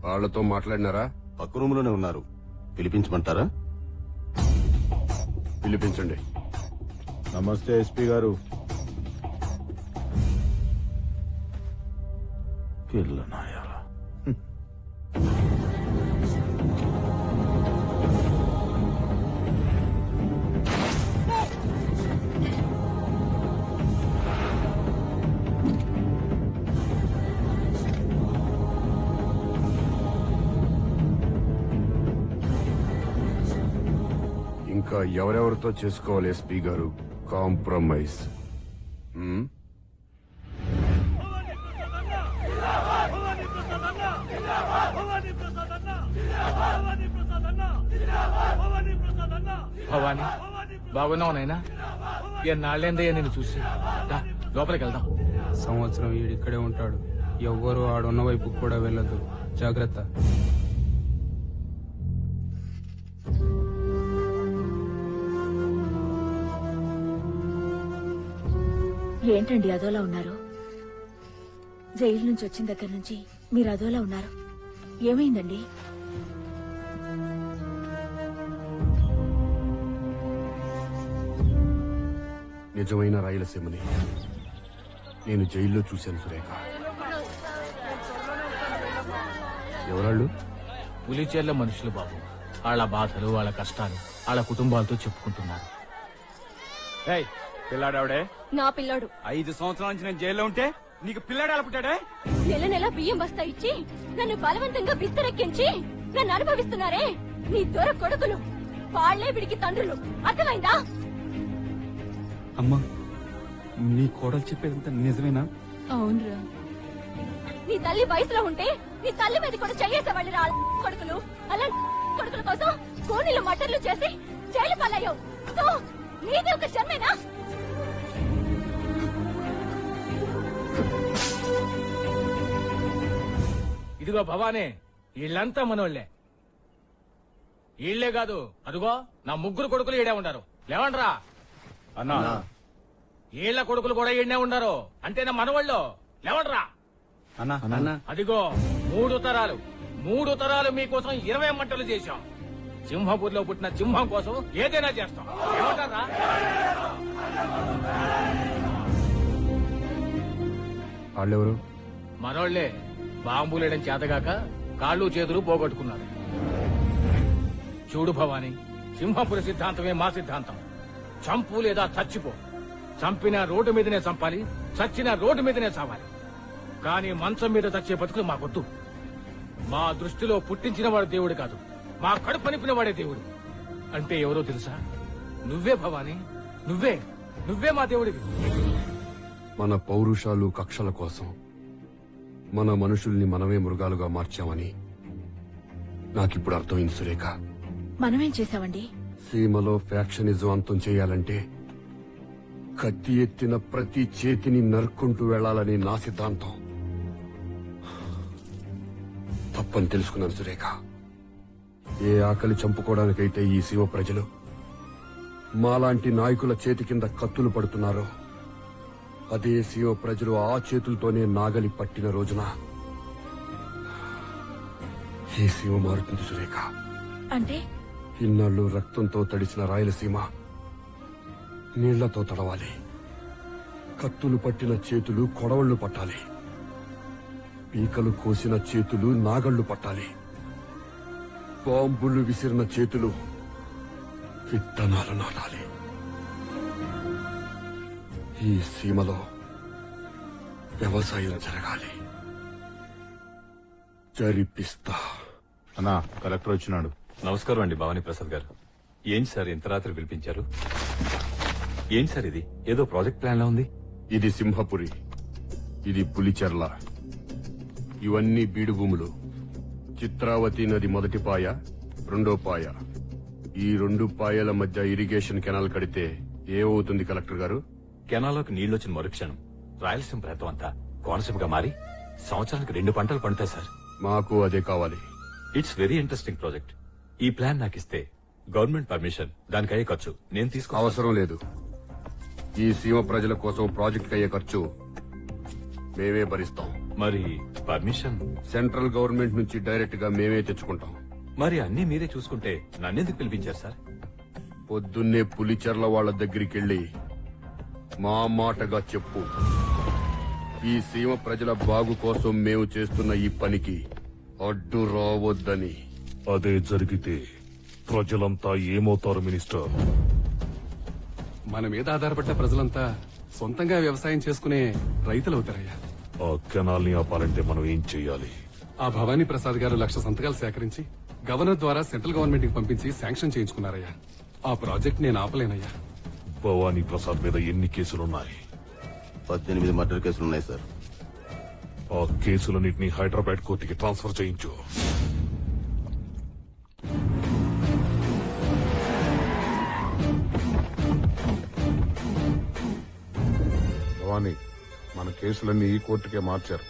వాళ్ళతో మాట్లాడినారా? పక్క రూమ్ లోనే ఉన్నారు. పిలిపించమంటారా? పిలిపించండి. నమస్తే ఎస్పీ గారు. పిల్ల నాయాల. ఇంకా ఎవరెవరితో చేసుకోవాలి ఎస్పీ గారు కాంప్రమైజ్? భవాని బాగున్నావు నాయనా? ఎన్నాళ్ళేందయ్యా నేను చూసి. దా, లోపలికి వెళ్దాం. సంవత్సరం ఈడిక్కడే ఉంటాడు. ఎవ్వరూ ఆడున్న వైపు కూడా వెళ్ళదు. జాగ్రత్త. ఏంటండి అదోలా ఉన్నారు? జైలు నుంచి వచ్చిన దగ్గర నుంచి మీరు అదోలా ఉన్నారు. ఏమైందండి? నిజమైన రాయలసీమని నేను జైల్లో చూశాను సురేఖ. ఎవరాళ్ళు? పులిచేర్ల మనుషులు బాబు. వాళ్ళ బాధలు, వాళ్ళ కష్టాలు వాళ్ళ కుటుంబాలతో చెప్పుకుంటున్నారు. పిల్లాడావిడే? నా పిల్లాడు. 5 సంవత్సరాల నుంచి నేను జైల్లో ఉంటే నీకు పిల్లాడు ఎలా పుట్టాడే? నెల నెల బియ్యం బస్తా ఇచ్చి నన్ను బలవంతంగా బిస్తరెక్కించి నన్ను అనుభవిస్తున్నారే నీ దొర కొడుకులు. వాళ్లే విడికి తండ్రులు. అర్థమైందా? అమ్మా, నీ కోడలు చెప్పేదంతా నిజమేనా? అవునరా. నీ తల్లి వయసులో ఉంటే నీ తల్లి మీద కూడా చెయ్యేసేవాళ్ళు రా కొడుకులు. అలాంటి కొడుకుల కోసం కూనీలు మటర్లు చేసి జైలు పాలయ్యావు. సో నీది ఒక జన్మేనా? ఇదిగో భవానే, వీళ్ళంతా మనోళ్లే. వీళ్లే కాదు, అదిగో నా 3 కొడుకులు ఈడే ఉండారు. లేవండ్రా అన్నా. వీళ్ళ కొడుకులు కూడా ఈడనే ఉండారు. అంటే నా మనవాళ్ళు. లేవండ్రా. అన్నా, అదిగో 3 తరాలు 3 తరాలు మీకోసం 20 మంటలు చేశాం. సింహపూర్లో పుట్టిన సింహం కోసం ఏదైనా చేస్తాం. ఏమంటారా? వాళ్ళెవరు? మనోళ్లే. బాంబులేయడం చేతగాక కాళ్ళు చేతులు పోగొట్టుకున్నారు. చూడు భవాని, సింహపురి సిద్ధాంతమే మా సిద్ధాంతం. చంపు లేదా చచ్చిపో. చంపిన రోడ్డు మీదనే చంపాలి, చచ్చిన రోడ్డు మీదనే చావాలి. కానీ మంచం మీద చచ్చే బతుకులు మాకొద్దు. మా దృష్టిలో పుట్టించిన వాడు దేవుడు కాదు, మా కడుపు నింపిన వాడే దేవుడు. అంటే ఎవరో తెలుసా? నువ్వే భవాని. నువ్వే మా దేవుడివి. మన పౌరుషాలు కక్షల కోసం మన మనుషుల్ని మనమే మృగాలుగా మార్చామని నాకిప్పుడు అర్థమైంది సురేఖ. మనమేం చేశామండి? సీమలో ఫ్యాక్షనిజం అంతం చేయాలంటే కత్తి ఎత్తిన ప్రతి చేతిని నరుక్కుంటూ వెళ్లాలని నా సిద్ధాంతం. తప్పని తెలుసుకున్నాను సురేఖ. ఏ ఆకలి చంపుకోవడానికైతే ఈ శివ ప్రజలు మాలాంటి నాయకుల చేతి కింద కత్తులు పడుతున్నారో, అదే శివ ప్రజలు ఆ చేతులతోనే నాగలి పట్టిన రోజున ఈ శివ మారుతుంది సురేఖ. అంటే ఇన్నాళ్ళు రక్తంతో తడిసిన రాయలసీమ నీళ్లతో తడవాలి. కత్తులు పట్టిన చేతులు కొడవళ్లు పట్టాలి. పీకలు కోసిన చేతులు నాగళ్లు పట్టాలి. బాంబులు విసిరిన చేతులు విత్తనాలు నాటాలి. ఈ సీమలో వ్యవసాయం జరగాలి. జరిపిస్తా. అన్నా, కలెక్టర్ వచ్చినాడు. నమస్కారం అండి భవానీ ప్రసాద్ గారు. ఏంటి సార్ ఇంత రాత్రి పిలిపించారు? ఏంటి సార్ ఇది? ఏదో ప్రాజెక్ట్ ప్లాన్ లా ఉంది. ఇది సింహపురి, ఇది పులిచెర్ల. ఇవన్నీ బీడు భూములు. చిత్రావతి నది మొదటి పాయ, రెండో పాయ. ఈ 2 పాయల మధ్య ఇరిగేషన్ కెనాల్ కడితే ఏమవుతుంది కలెక్టర్ గారు? కెనాల్లోకి నీళ్లొచ్చిన మరుక్షణం రాయలసీమ ప్రాంతం అంతా కోనసీమగా మారి సంవత్సరానికి 2 పంటలు పండుతాయి సార్. మాకు అదే కావాలి. It's very interesting project. ఈ ప్లాన్ నాకు ఇస్తే గవర్నమెంట్ పర్మిషన్, దానికి అయ్యే ఖర్చు నేను తీసుకో. అవసరం లేదు. ఈ సీమ ప్రజల కోసం ప్రాజెక్ట్ అయ్యే ఖర్చు మేమే భరిస్తాం. మరి పర్మిషన్ సెంట్రల్ గవర్నమెంట్ నుంచి డైరెక్ట్ గా మేమే తెచ్చుకుంటాం. మరి అన్ని మీరే చూసుకుంటే నన్నెందుకు పిలిపించారు సార్? పొద్దున్నే పులిచెర్ల వాళ్ళ దగ్గరికి వెళ్ళి మా మాటగా చెప్పు, ఈ సీమ ప్రజల బాగు కోసం మేము చేస్తున్న ఈ పనికి అడ్డు రావద్దని. అదే జరిగితే ప్రజలంతా ఏమవుతారు మినిస్టర్? మన మీద ఆధారపడ్డ ప్రజలంతా సొంతంగా వ్యవసాయం చేసుకునే రైతులవుతారయ్యా. ఆ కెనాల్ని ఆపాలంటే మనం ఏం చెయ్యాలి? ఆ భవానీ ప్రసాద్ గారు 1,00,000 సంతకాలు సేకరించి గవర్నర్ ద్వారా సెంట్రల్ గవర్నమెంట్ కి పంపించి శాంక్షన్ చేయించుకున్నారయ్యా. ఆ ప్రాజెక్ట్ నేను ఆపలేనయ్యా. భవానీ ప్రసాద్ మీద ఎన్ని కేసులున్నాయి? 18 మర్డర్ కేసులున్నాయి సార్. ఆ కేసులన్నింటినీ హైదరాబాద్ కోర్టుకి ట్రాన్స్ఫర్ చేయించు. భవానీ, మన కేసులన్నీ ఈ కోర్టుకే మార్చారు.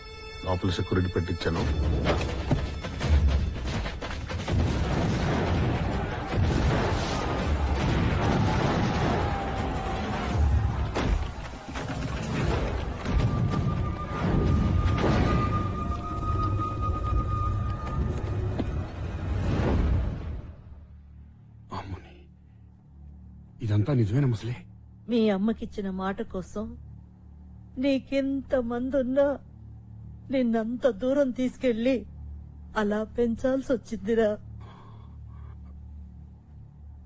లోపల సెక్యూరిటీ పెట్టించాను. ఇదంతా నిజమేనా ముసలి? మీ అమ్మకిచ్చిన మాట కోసం నీకెంత మంది ఉన్నా నిన్నంత దూరం తీసుకెళ్లి అలా పెంచాల్సి వచ్చిందిరా.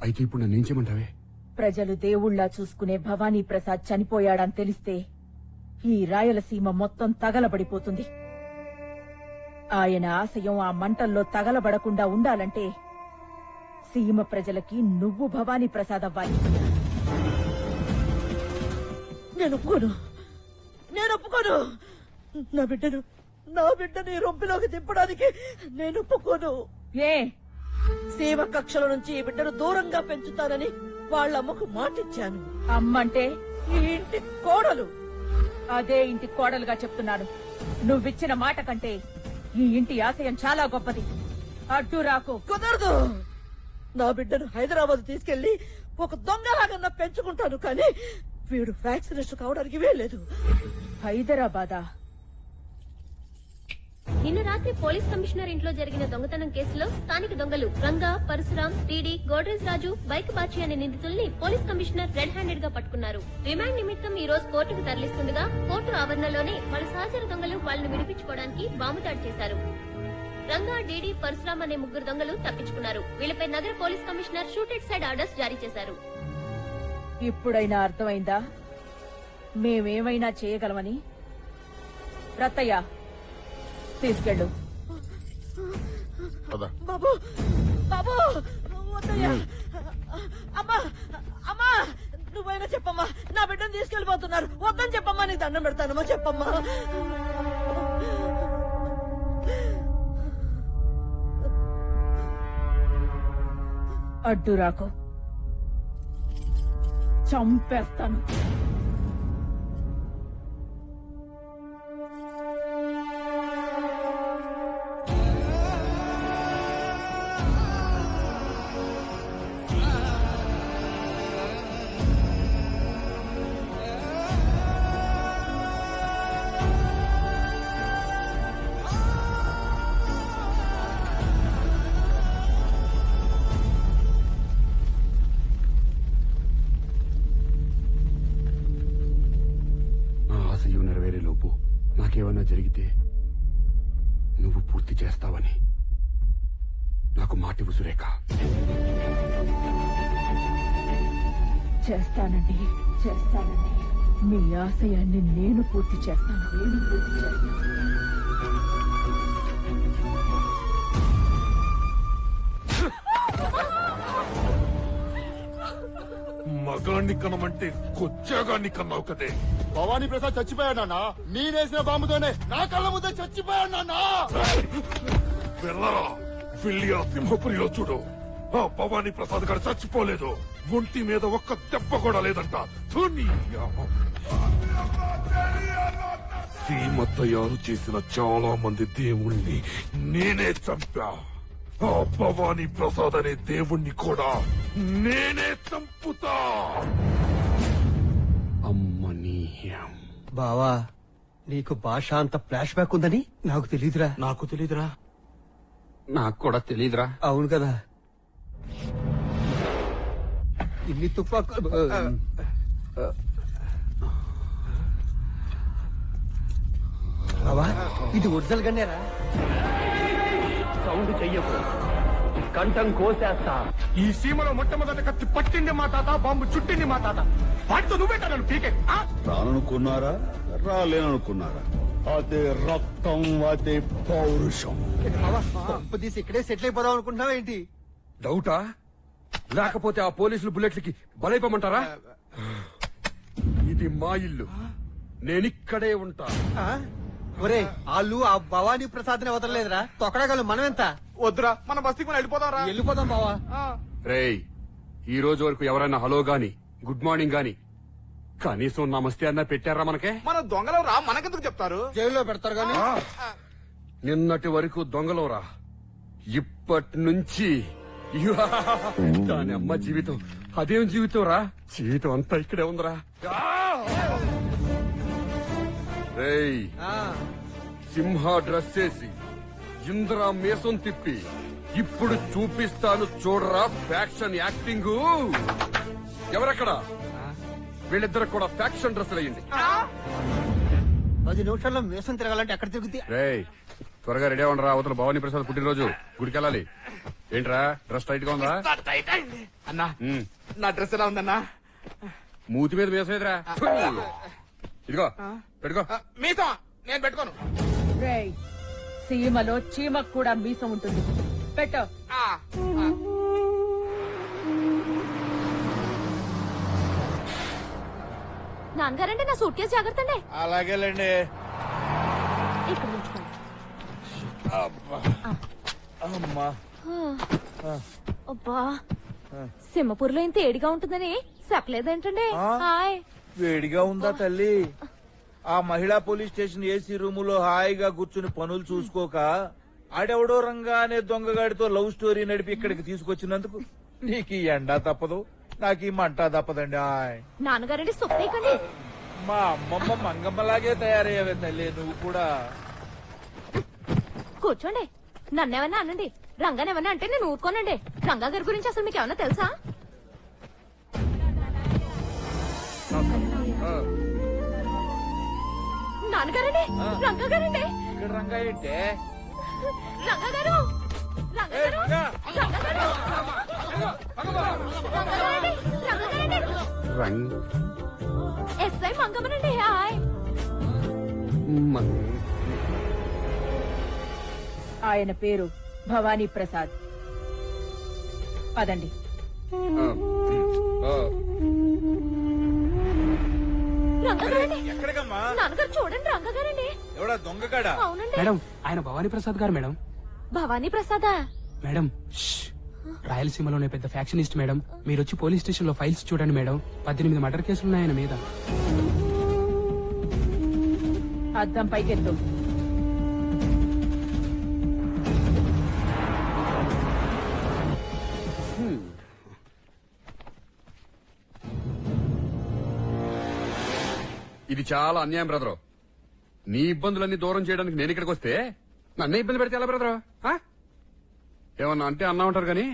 అయితే ఇప్పుడు నన్నేం చేయమంటావే? ప్రజలు దేవుళ్లా చూసుకునే భవానీ ప్రసాద్ చనిపోయాడని తెలిస్తే ఈ రాయలసీమ మొత్తం తగలబడిపోతుంది. ఆయన ఆశయం ఆ మంటల్లో తగలబడకుండా ఉండాలంటే సీమ ప్రజలకి నువ్వు భవానీ ప్రసాద్ అవ్వాలి. నేను ఒప్పుకోను. నా బిడ్డని రొంపిలోకి దింపడానికి నేను ఒప్పుకోను. ఏ సీమ కక్షల నుంచి ఈ బిడ్డను దూరంగా పెంచుతానని వాళ్ళ అమ్మకు మాటిచ్చాను. అమ్మంటే ఈ ఇంటి కోడలు. అదే ఇంటి కోడలుగా చెప్తున్నాను. నువ్విచ్చిన మాట కంటే ఈ ఇంటి ఆశయం చాలా గొప్పది. అడ్డు రాకు. కుదరదు. నా బిడ్డను హైదరాబాద్ తీసుకెళ్లి ఒక దొంగలాగా పెంచుకుంటాను, కానీ వీడు వ్యాక్సినేషన్ కావడానికి వీల్లేదు. హైదరాబాదా? నిన్న రాత్రి పోలీస్ కమిషనర్ ఇంట్లో జరిగిన దొంగతనం కేసులో స్థానిక దొంగలు రంగా, పరశురాం, టీడీ, గోడ్రేజ్ రాజు, బైక్ బాచి అనే నిందితుల్ని పోలీస్ కమిషనర్ రెడ్ హ్యాండెడ్ గా పట్టుకున్నారు. రిమాండ్ నిమిత్తం ఈ రోజు కోర్టుకు తరలిస్తుండగా కోర్టు ఆవరణలోనే వాళ్ళ సహచర దొంగలు వాళ్ళని విడిపించుకోవడానికి బాంబుదాడి చేశారు. రంగా, డీడీ, పరశురాం అనే 3 దొంగలు తప్పించుకున్నారు. వీళ్లపై నగర police commissioner shooted sight orders జారీ చేశారు. ఇప్పుడైనా అర్థమైందా మేమేమైనా చేయగలమని? రత్తయ్య తీసుకెళ్ళు. బాబు వద్దయ్యా. అమ్మా నువ్వైనా చెప్పమ్మా. నా బిడ్డను తీసుకెళ్లిపోతున్నారు. వద్దని చెప్పమ్మా. నీకు దండం పెడతానమ్మా, చెప్పమ్మా. అడ్డు రాకు, చంపేస్తాను. నెరవేరేలోపు నాకేమన్నా జరిగితే నువ్వు పూర్తి చేస్తావని నాకు మాటివ్వు సురేఖ. చేస్తానండి. మీ ఆశయాన్ని నేను పూర్తి చేస్తాను. మగాన్ని కనమంటే కొచ్చాగాన్ని కన్నావు కదే. భవానీ ప్రసాద్ చచ్చిపోయాడు నాన్న. నేనేసిన బాంబుతోనే నా కళ్ళ ముందే చచ్చిపోయాడు నాన్న. వెళ్ళరా, వెళ్ళి ఆ సింహపురిలో చూడు. ఆ భవానీ ప్రసాద్ గారు చచ్చిపోలేదు. ఒంటి మీద ఒక్క దెబ్బ కూడా లేదంట. సీమ తయారు చేసిన చాలా మంది దేవుణ్ణి నేనే చంపా. ఆ భవానీ ప్రసాద్ అనే దేవుణ్ణి కూడా నేనే చంపుతా. అమ్మని బావా నీకు భాష అంత ఫ్లాష్ బ్యాక్ ఉందని నాకు తెలీదురా. నాకు తెలీదురా. నాకు కూడా తెలీదురా. అవును కదా. ఇన్ని తుపాకులు బావా ఇది ఒరిజినల్ గన్నేరా? సౌండ్ చెయ్యకు, కంఠం కోసేస్తా. ఈ సీమలో మొట్టమొదటి కత్తి పట్టింది మా తాత, బాంబు చుట్టింది మా తాత. వాటితో నువ్వేట నన్ను పీకే. రాననుకున్నారా రాలేననుకున్నారా? అదే రక్తం, అదే పౌరుషం. తీసి ఇక్కడే సెటిల్ అయిపోదాం అనుకుంటున్నావా ఏంటి? డౌటా? లేకపోతే ఆ పోలీసులు బుల్లెట్లకి బలైపోమంటారా? ఇది మా ఇల్లు, నేనిక్కడే ఉంటా. ఒరే వాళ్ళు ఆ భవానీ ప్రసాద్ ని వదలలేదురా. తొక్కడగలు మనం ఎంత? వద్దురా, మన బస్తీకి మనం వెళ్ళిపోదాం. వెళ్ళిపోదాం బావా. రేయ్, ఈ రోజు వరకు ఎవరైనా హలో గాని గుడ్ మార్నింగ్ గాని కనీసం నమస్తే అన్నా పెట్టారా మనకే? మన దొంగలు రా, మనకెందుకు చెప్తారు? జైల్లో పెడతారు గాని. నిన్నటి వరకు దొంగలోరా, ఇప్పటి నుంచి దాని అమ్మ జీవితం. అదేం జీవితం రా? జీవితం అంతా ఇక్కడే ఉందిరా. రేయ్, సింహ డ్రెస్ వేసి ఇంద్రా మీసం తిప్పి ఇప్పుడు చూపిస్తాను చూడరా ఫ్యాక్షన్ యాక్టింగ్. ఎవరక్కడ? వీళ్ళిద్దరు కూడా ఫ్యాక్షన్ డ్రెస్ వేయండి. 10 నిమిషాల్లో మీసం తిరగాలంటే ఎక్కడ తిరుగుతుంది? రేయ్, త్వరగా రెడీ అవ్వండి రా. అవతల భవానీ ప్రసాద్ పుట్టినరోజు, గుడికెళ్ళాలి. ఏంట్రా డ్రెస్ టైట్ గా ఉందా? అన్నా, నా డ్రెస్ ఎలా ఉందన్నా? మూతి మీద మీసలేదురా. ఇదిగో పెట్టుకో. మీసం నేను పెట్టుకోను. రేయ్, సీమలో చీమకు కూడా మీసం ఉంటుంది. పెట్టు. నాన్నగారండి, నా సూట్ కేసు జాగ్రత్త అండి. అలాగేలేండి. ఇక్కడ ఉంచుకోండి. అమ్మా, అబ్బా, సింహపూర్లో ఇంత ఏడిగా ఉంటుందని చెప్పలేదేంటండి? హాయ్. వేడిగా ఉందా తల్లి? ఆ మహిళా పోలీస్ స్టేషన్ ఏసీ రూములో హాయిగా కూర్చుని పనులు చూసుకోక ఆడెవడో రంగా అనే దొంగగాడితో లవ్ స్టోరీ నడిపి ఇక్కడికి తీసుకొచ్చినందుకు నీకు ఈ ఎండా తప్పదు, నాకు ఈ మంట తప్పదండి. నాన్నగారండి సొప్పేకండి. మా అమ్మమ్మ మంగమ్మలాగే తయారయ్యావే తల్లి, నువ్వు కూడా. కూర్చోండి. నన్నేమన్నా అనండి, రంగానేమన్నా అంటే నేను ఊరుకోనండి. రంగా గారి గురించి అసలు మీకు ఏమన్నా తెలుసా? నాన్నగారండి, రంగా గారండి. ఇక్కడ రంగా ఏంటే? రంగా గారు, ఎస్ఐ మంగమ్మనండి. హాయ్. ఆయన పేరు భవానీ ప్రసాద్. పదండి. ఎక్కడికమ్మా? నాన్నగారు చూడండి, రంగగారండి. ఎవడా దొంగగాడా? అవునండి. మేడం, ఆయన భవానీ ప్రసాద్ గారు మేడం. భవానీ ప్రసాదా? మేడం, రాయలసీమలోనే పెద్ద ఫ్యాక్షనిస్ట్ మేడం. మీరు వచ్చి పోలీస్ స్టేషన్ లో ఫైల్స్ చూడండి మేడం. 18 మర్డర్ కేసులున్నాయి ఆయన మీద. అద్దం పైకెత్తు. ఇది చాలా అన్యాయం బ్రదరు. నీ ఇబ్బందులన్నీ దూరం చేయడానికి నేను ఇక్కడికి వస్తే నన్నే ఇబ్బంది పెడితే ఎలా బ్రదరు? ఏమన్నా అంటే అన్నా ఉంటారు గాని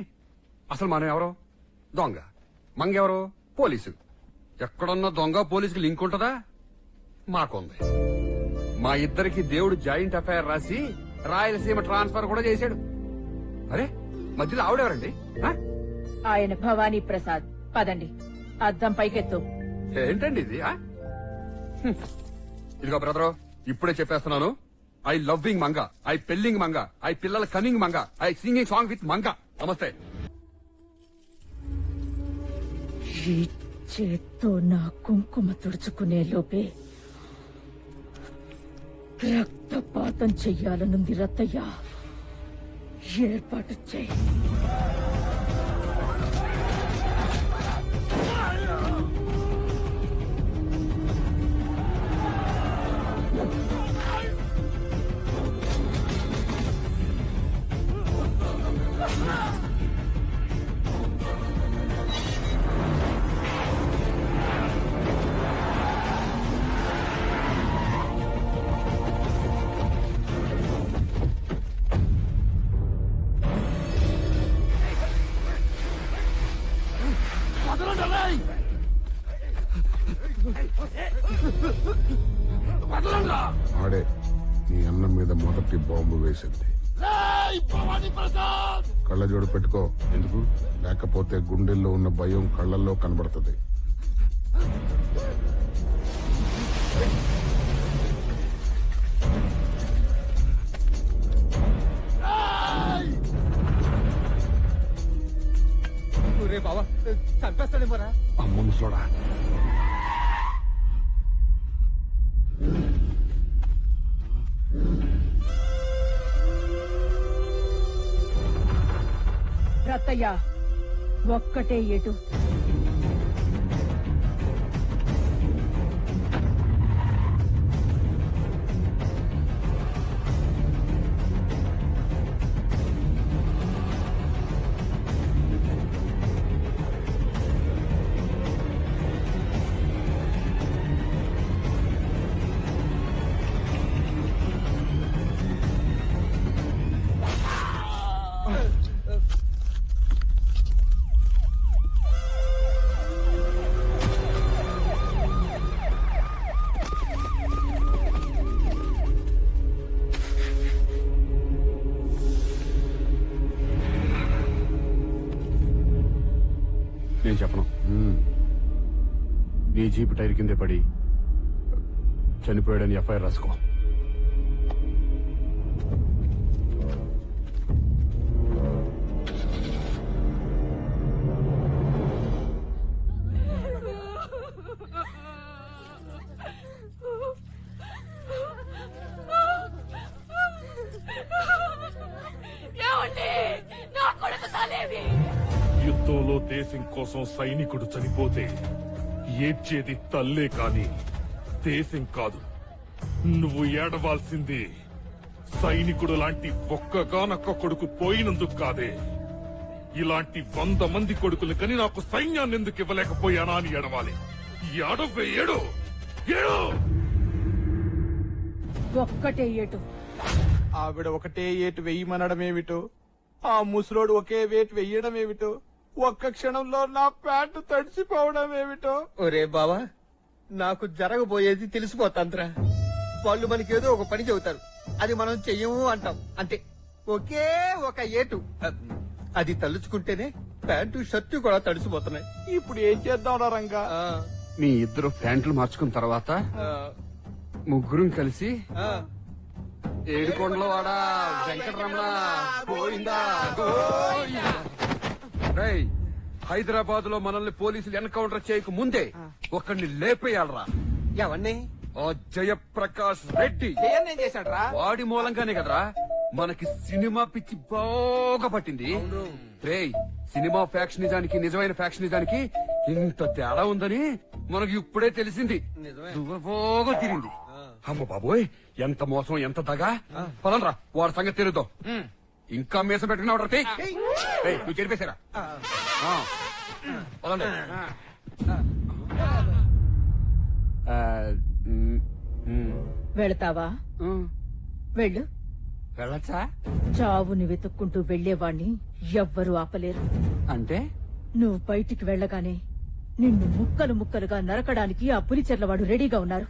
అసలు మనం ఎవరో? దొంగ. మంగెవరో? పోలీసు. ఎక్కడన్నా దొంగ పోలీసుకి లింక్ ఉంటుందా? మాకుంది. మా ఇద్దరికి దేవుడు జాయింట్ ఎఫ్ఐఆర్ రాసి రాయలసీమ ట్రాన్స్ఫర్ కూడా చేశాడు. అరే, మధ్యలో ఆవిడెవరండి? ఆయన భవానీ ప్రసాద్. పదండి. అద్దం పైకెత్తు. ఏంటండి ఇది? ఇదిగో బ్రదరు, ఇప్పుడే చెప్పేస్తున్నాను. ఐ లవ్వింగ్ మంగ, ఐ పెళ్లింగ్ మంగ, ఐ పిల్లల కనింగ్ Manga, I singing song with Manga. నమస్తే. ఈ చేత్తో నా కుంకుమ తుడుచుకునే లోపే రక్తపాతం చెయ్యాలనుంది రత్తయ్య. ఏర్పాటు చెయ్యి. నీ అన్నం మీద మొదటి బాంబు వేసింది. కళ్ళజోడు పెట్టుకో. ఎందుకు? లేకపోతే గుండెల్లో ఉన్న భయం కళ్ళల్లో కనబడుతుంది. బావా చంపేస్తాడేమోరా. అమ్మ ముసలోడా. రత్తయ్య ఒక్కటే ఎటు. నేను చెప్పను. నీ జీప్ టైర్ కిందే పడి చనిపోయాడని ఎఫ్ఐఆర్ రాసుకో. యుద్ధంలో దేశం కోసం సైనికుడు చనిపోతే ఏడ్చేది తల్లే కాని దేశం కాదు. నువ్వు ఏడవాల్సింది సైనికుడు లాంటి ఒక్కగానొక్క కొడుకు పోయినందుకు కాదే, ఇలాంటి 100 మంది కొడుకులు కని నాకు సైన్యాన్ని ఎందుకు ఇవ్వలేకపోయానా అని ఏడవాలి. ఏడవే ఏడు ఏడు. ఒక్కటే ఎటు. ఆవిడ ఒకటే ఏటు వెయ్యమనడం ఏమిటో, ఆ ముసలోడు ఒకే వేటు వెయ్యడం ఏమిటో, ఒక్క క్షణంలో నా ప్యాంటు తడిసిపోవడం ఏమిటో. ఒరే బావా నాకు జరగబోయేది తెలిసిపోతాంద్రా. వాళ్ళు మనకేదో ఒక పని చెబుతారు, అది మనం చెయ్యము అంటాం అంతే. ఒకే ఒక ఏటు, అది తలుచుకుంటేనే ప్యాంటు షర్టు కూడా తడిసిపోతున్నాయి. ఇప్పుడు ఏం చేద్దాం రంగా? మీ ఇద్దరు ప్యాంట్లు మార్చుకున్న తర్వాత ముగ్గురం కలిసి ఏడుకొండల వాడ వెంకటరమణ గోవిందా గోవిందా. రేయ్, హైదరాబాద్ లో మనల్ని పోలీసులు ఎన్కౌంటర్ చేయక ముందే ఒకరిని లేపేయాలరా. ఎవరిని? ఆ జయప్రకాష్ రెడ్డి. ఏం చేశాడ్రా? వాడి మూలంగానే కదరా మనకి సినిమా పిచ్చి బాగా పట్టింది. రేయ్, సినిమా ఫ్యాక్షనిజానికి నిజమైన ఫ్యాక్షనిజానికి ఇంత తేడా ఉందని మనకు ఇప్పుడే తెలిసింది. బాగా తిరిగింది. అమ్మ బాబోయ్, ఎంత మోసం, ఎంత దగా. పదండ్రా, వాడి సంగతి తెలుద్దాం. ఇంకా మీసం పెట్టుకున్నావు. నువ్వు చెరిపేశారా? పదండి. వెళతావా? వెళ్ళు. వెళ్ళచ్చా? చావుని వెతుక్కుంటూ వెళ్లేవాణ్ణి ఎవ్వరూ ఆపలేరు. అంటే నువ్వు బయటికి వెళ్ళగానే నిన్ను ముక్కలు ముక్కలుగా నరకడానికి ఆ పులిచెర్లవాడు రెడీగా ఉన్నారు.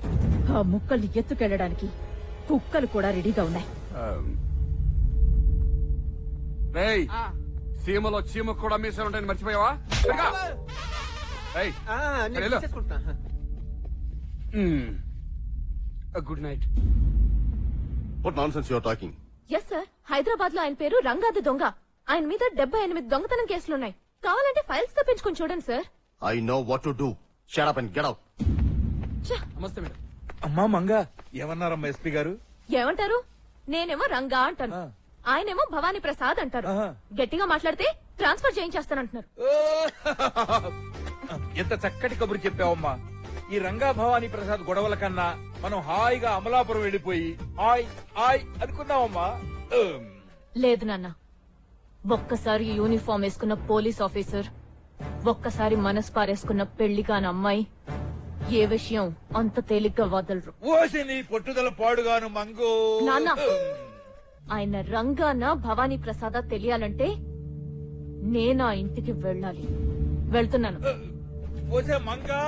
ఆ ముక్కల్ని ఎత్తుకెళ్లడానికి కుక్కలు కూడా రెడీగా ఉన్నాయి. రేయ్, సీమలో చీమ కూడా మీసాలు ఉంటాయని మర్చిపోయావా? Good night. What nonsense you are talking? Yes sir, Hyderabad లో ఆయన పేరు రంగాది దొంగ. ఆయన మీద 78 దొంగతనం కేసులున్నాయి. కావాలంటే ఫైల్స్ తెప్పించుకొని చూడండి sir. I know what to do. Shut up and get out. నమస్తే మేడం. అమ్మా మంగా, ఏమన్నారమ్మా ఎస్పీ గారు? ఏమంటారు? నేనేమో రంగా అంటాను, ఆయనేమో భవానీ ప్రసాద్ అంటారు. గట్టిగా మాట్లాడితే ట్రాన్స్ఫర్ చేయించేస్తానంటున్నారు. ఎంత చక్కటి కబురు చెప్పావమ్మా. ఈ రంగా భవానీ ప్రసాద్ గొడవల కన్నా మనం హాయిగా అమలాపురం వెళ్ళిపోయి హాయ్ హాయ్ అనుకున్నావమ్మా. లేదు నాన్న, ఒక్కసారి యూనిఫామ్ వేసుకున్న పోలీస్ ఆఫీసర్, ఒక్కసారి మనసు పారేసుకున్న పెళ్లి కాని అమ్మాయి ఏ విషయం అంత తేలిగ్గా వదలరు. ఓసి నీ పొట్టుదల పాడుగాను మంగు. నాన్న, ఆయన రంగాన భవానీ ప్రసాద తెలియాలంటే నేను ఆ ఇంటికి వెళ్ళాలి. వెళ్తున్నాను. ఓసే మంగా.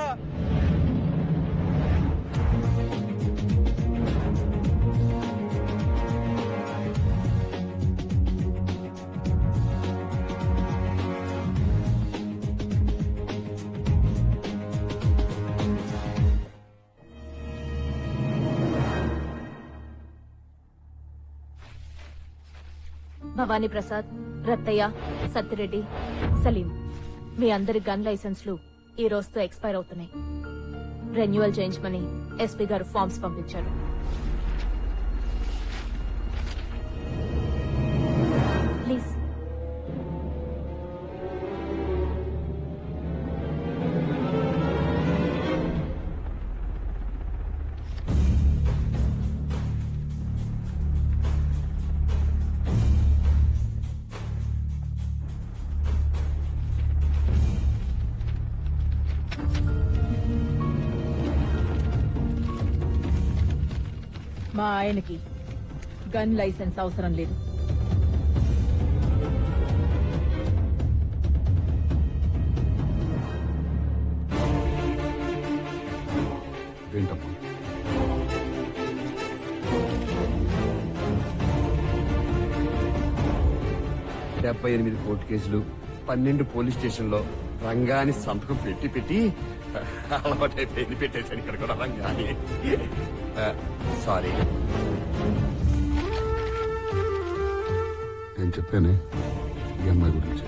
భవానీ ప్రసాద్, రత్తయ్య, సత్తిరెడ్డి, సలీం మీ అందరి గన్ లైసెన్స్లు ఈ రోజుతో ఎక్స్పైర్ అవుతున్నాయి. రెన్యువల్ చేయించమని ఎస్పీ గారు ఫార్మ్స్ పంపించారు. ప్లీజ్. మా ఆయనకి గన్ లైసెన్స్ అవసరం లేదు. ఏంటమ్మా? డెబ్బై 78 కోర్టు కేసులు, 12 పోలీస్ స్టేషన్లో రంగాని సంతకం పెట్టి అలవాటైపోయింది. పెట్టేశాను ఇక్కడ కూడా రంగాని. సారీ. నేను చెప్పానే ఈ అమ్మాయి గురించి.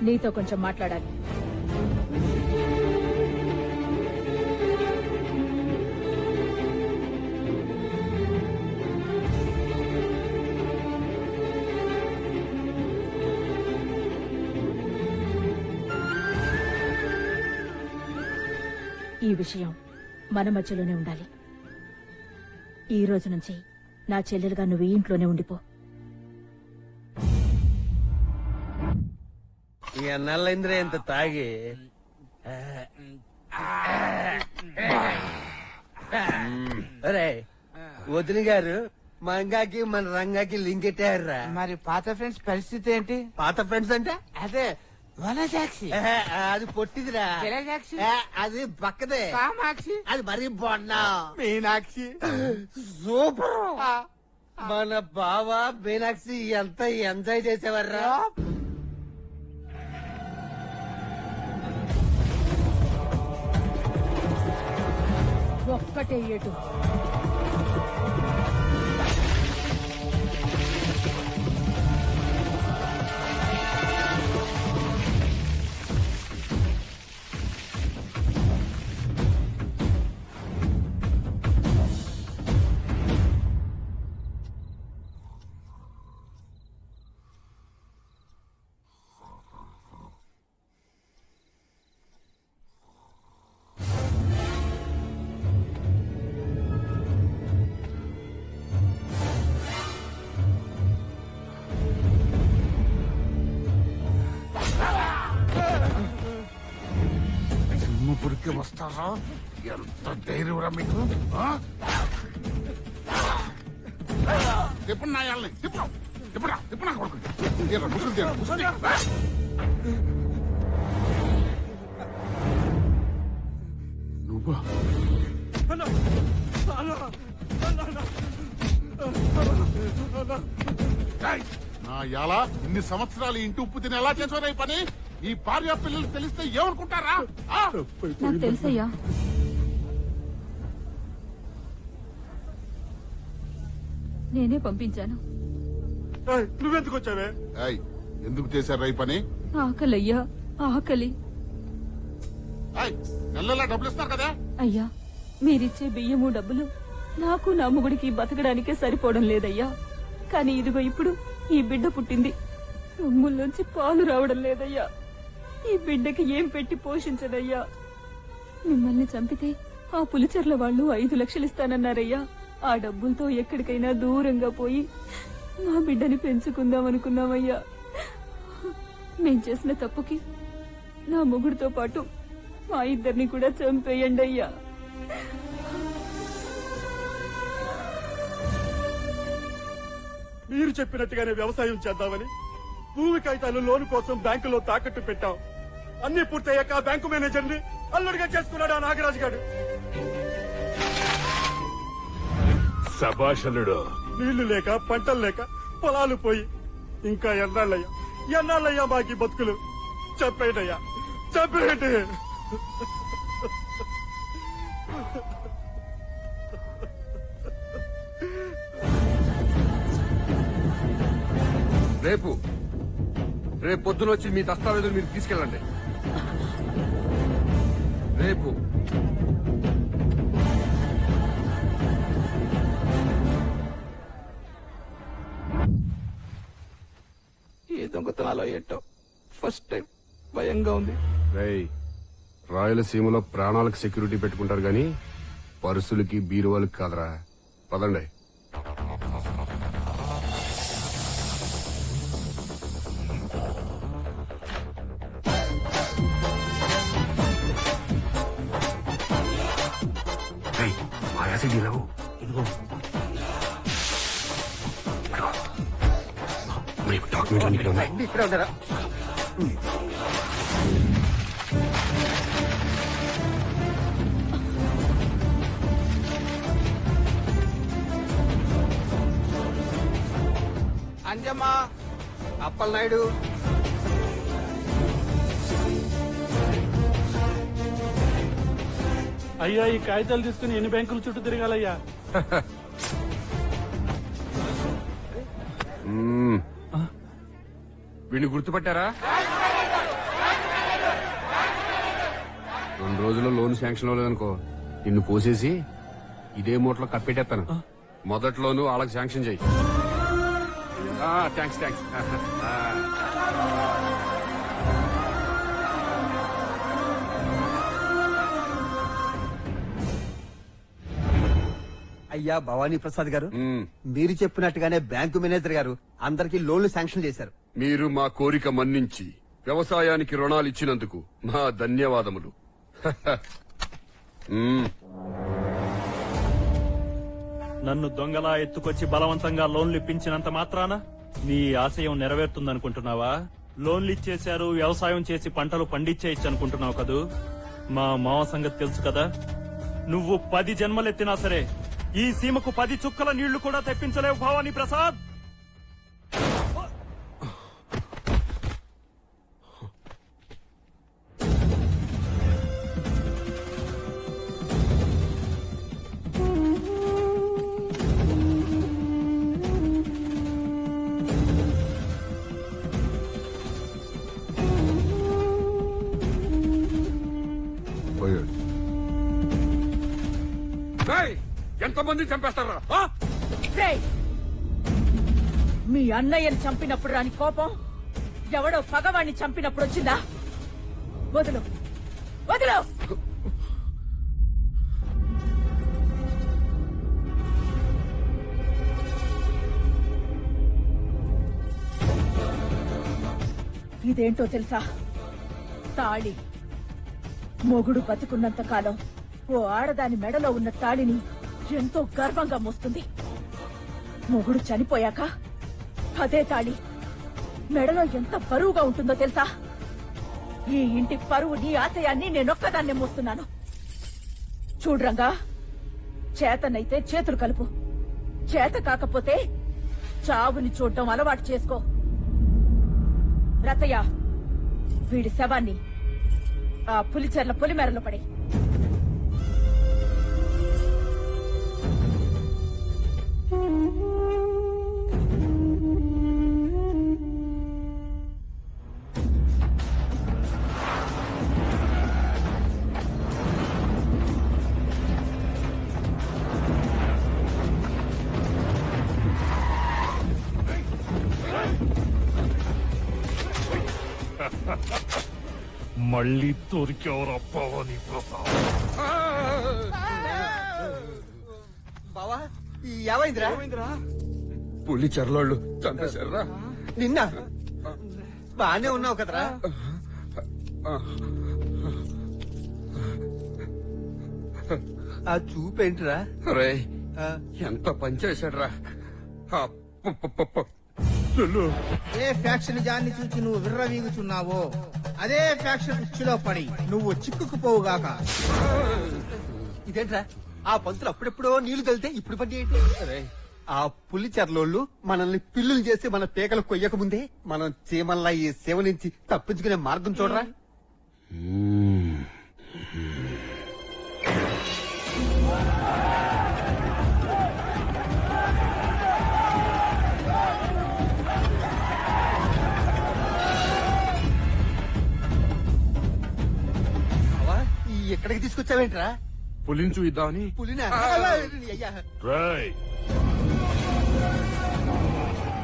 నీతో కొంచెం మాట్లాడాలి. ఈ విషయం మన మధ్యలోనే ఉండాలి. ఈ రోజు నుంచి నా చెల్లెలుగా నువ్వు ఈ ఇంట్లోనే ఉండిపో. ఈ అన్నాళ్ళైంద్రే ఎంత తాగి అరే వదిన గారు మంగాకి మన రంగాకి లింక్ ఎట్టారా? మరి పాత ఫ్రెండ్స్ పరిస్థితి ఏంటి? పాత ఫ్రెండ్స్ అంటే అదే వనజాక్షి, అది పొట్టిదిరా. జలజాక్షి, అది పక్కదే. కామాక్షి, అది మరీ బాగున్నా. మీనాక్షి సూపర్. మన బావ మీనాక్షి ఎంత ఎంజాయ్ చేసేవారా? ఒక్కటే ఏటు. సింహపురికి వస్తారా? ఎంత ధైర్యంరా మీకు? తిప్పండి నాయాలని. తిప్పనా కొడుకు. నువ్వా? నా ఎలా ఇన్ని సంవత్సరాలు ఇంటి ఉప్పు తిని ఎలా చేసారా ఈ పని? ఈ భార్య పిల్లలు తెలిస్తే ఏమనుకుంటారా? నాకు తెలుసయ్యా. నేనే పంపించాను. నువ్వెందుకు వచ్చావే? ఎందుకు చేశారా ఈ పని? ఆకలయ్యా, ఆకలి. నెలలా డబ్బులు ఇస్తారు కదా? అయ్యా, మీరిచ్చే బియ్యము డబ్బులు నాకు నా మొగుడికి బతకడానికే సరిపోవడం లేదయ్యా. కానీ ఇదిగో ఇప్పుడు ఈ బిడ్డ పుట్టింది. రొమ్ముల్లోంచి పాలు రావడం లేదయ్యా. ఈ బిడ్డకి ఏం పెట్టి పోషించదయ్యా. మిమ్మల్ని చంపితే ఆ పులిచెర్ల వాళ్ళు 5 లక్షలు ఇస్తానన్నారయ్యా. ఆ డబ్బులతో ఎక్కడికైనా దూరంగా పోయి మా బిడ్డని పెంచుకుందాం అనుకున్నామయ్యా. మేం చేసిన తప్పుకి నా మొగుడితో పాటు మా ఇద్దరిని కూడా చంపేయండి అయ్యా. మీరు చెప్పినట్టుగానే వ్యవసాయం చేద్దామని భూమి కాగితాలు లోను కోసం బ్యాంకులో తాకట్టు పెట్టాం. అన్ని పూర్తయ్యాక బ్యాంకు మేనేజర్ ని అల్లుడిగా చేసుకున్నాడు ఆ నాగరాజు గారు. శభాషలుడు. నీళ్లు లేక పంటలు లేక పొలాలు పోయి ఇంకా ఎన్నాళ్ళయ్యా మాకి బతుకులు. చెప్పేటయ్యా, చెప్పేటి. రేపు పొద్దున వచ్చి మీ దస్తావేజులు మీరు తీసుకెళ్ళండి. రేపు ఏ దొంగతనాలో ఏంటో ఫస్ట్ టైం భయంగా ఉంది. రాయలసీమలో ప్రాణాలకు సెక్యూరిటీ పెట్టుకుంటారు గాని పర్సులకి బీరువాలకి కాదరా. పదండి. డాక్యుమెంట్ ఇక్కడ ఉన్నాయి. ఇక్కడ ఉన్నారా? అంజమ్మా, అప్పలనాయుడు, అయ్యా ఈ కాగితాలు తీసుకుని ఎన్ని బ్యాంకుల చుట్టూ తిరగాలయ్యా? వీడిని గుర్తుపట్టారా? 2 రోజుల్లో లోన్ శాంక్షన్ అవ్వలేదనుకో, నిన్ను కోసేసి ఇదే మూటలో కప్పెట్టేస్తాను. మొదట్లోనూ వాళ్ళకి శాంక్షన్ చెయ్యి. థ్యాంక్స్. అయ్యా భవానీ ప్రసాద్ గారు, మీరు చెప్పినట్టుగానే బ్యాంకు మేనేజర్ గారు అందరికీ లోన్లు శాంక్షన్ చేశారు. మీరు మా కోరిక మన్నించి వ్యవసాయానికి రుణాలు ఇచ్చినందుకు మా ధన్యవాదములు. నన్ను దొంగలా ఎత్తుకొచ్చి బలవంతంగా లోన్లు ఇప్పించినంత మాత్రాన నీ ఆశయం నెరవేరుతుందనుకుంటున్నావా? లోన్లు ఇచ్చేశారు, వ్యవసాయం చేసి పంటలు పండించేయచ్చు అనుకుంటున్నావు కదూ? మా మావ సంగతి తెలుసు కదా. నువ్వు 10 జన్మలెత్తినా సరే ఈ సీమకు 10 చుక్కల నీళ్లు కూడా తెప్పించలేవు భవానీ ప్రసాద్. ఎంతమంది చంపేస్తారా? మీ అన్నయ్యని చంపినప్పుడు రాని కోపం ఎవడో పగవాణ్ణి చంపినప్పుడు వచ్చిందా? వదులు. ఇదేంటో తెలుసా? తాళి. మొగుడు బతుకున్నంత కాలం ఓ ఆడదాని మెడలో ఉన్న తాళిని ఎంతో గర్వంగా మోస్తుంది. మొగుడు చనిపోయాక అదే తాళి మెడలో ఎంత బరువుగా ఉంటుందో తెలుసా? ఈ ఇంటి పరువు, నీ ఆశయాన్ని నేనొక్కదాన్నే మోస్తున్నాను. చూడ్రంగా, చేతనైతే చేతులు కలుపు, చేత కాకపోతే చావుని చూడటం అలవాటు చేసుకో. రతయ్య, వీడి శవాన్ని ఆ పులిచెర్ల పొలిమేరలో పడి. మళ్ళీ దొరికేవరా భవానీ ప్రసాద్? బావా, ఏమైందిరా? పులి చెర్లోళ్ళు చంపేశారా? నిన్న బానే ఉన్నావు కదరా? ఆ చూపేంటిరా? రే, ఎంత పనిచేశాడ్రా! ఏ ఫ్యాక్షన్ జాన్ని చూసి నువ్వు విర్రవీగుచున్నావో అదే ఫ్యాక్షన్ ఉచ్చులో పడి నువ్వు చిక్కుకుపోవుగాక. ఇదేంట్రా? ఆ పంతులు అప్పుడెప్పుడో నీళ్లు కలితే ఇప్పుడు పని ఏంటి? ఆ పులి చెర్లోళ్ళు మనల్ని పిల్లులు చేసి మన పేకలు కొయ్యక ముందే మనం చీమల్లా ఈ సేవ నుంచి తప్పించుకునే మార్గం చూడరా? ఎక్కడికి తీసుకొచ్చావేంట్రా? పులిని చూద్దామని. పులినా? అయ్యా రేయ్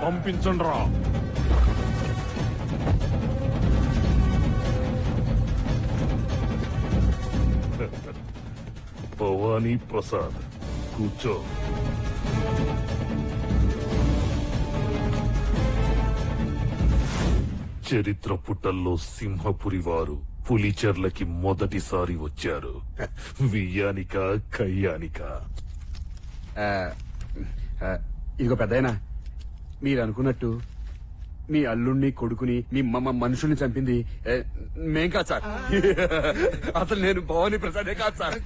పంపించండి రా. భవానీ ప్రసాద్ కూర్చో. చరిత్ర పుటల్లో సింహపురి వారు పులిచెర్లకి మొదటిసారి వచ్చారు. వియ్యానిక కయ్యానిక. ఇదిగో పెద్దయినా, మీరు అనుకున్నట్టు మీ అల్లుణ్ణి కొడుకుని మీ మనుషుల్ని చంపింది మేం కాదు సార్. అసలు నేను భవానీ ప్రసాదే కాదు సార్.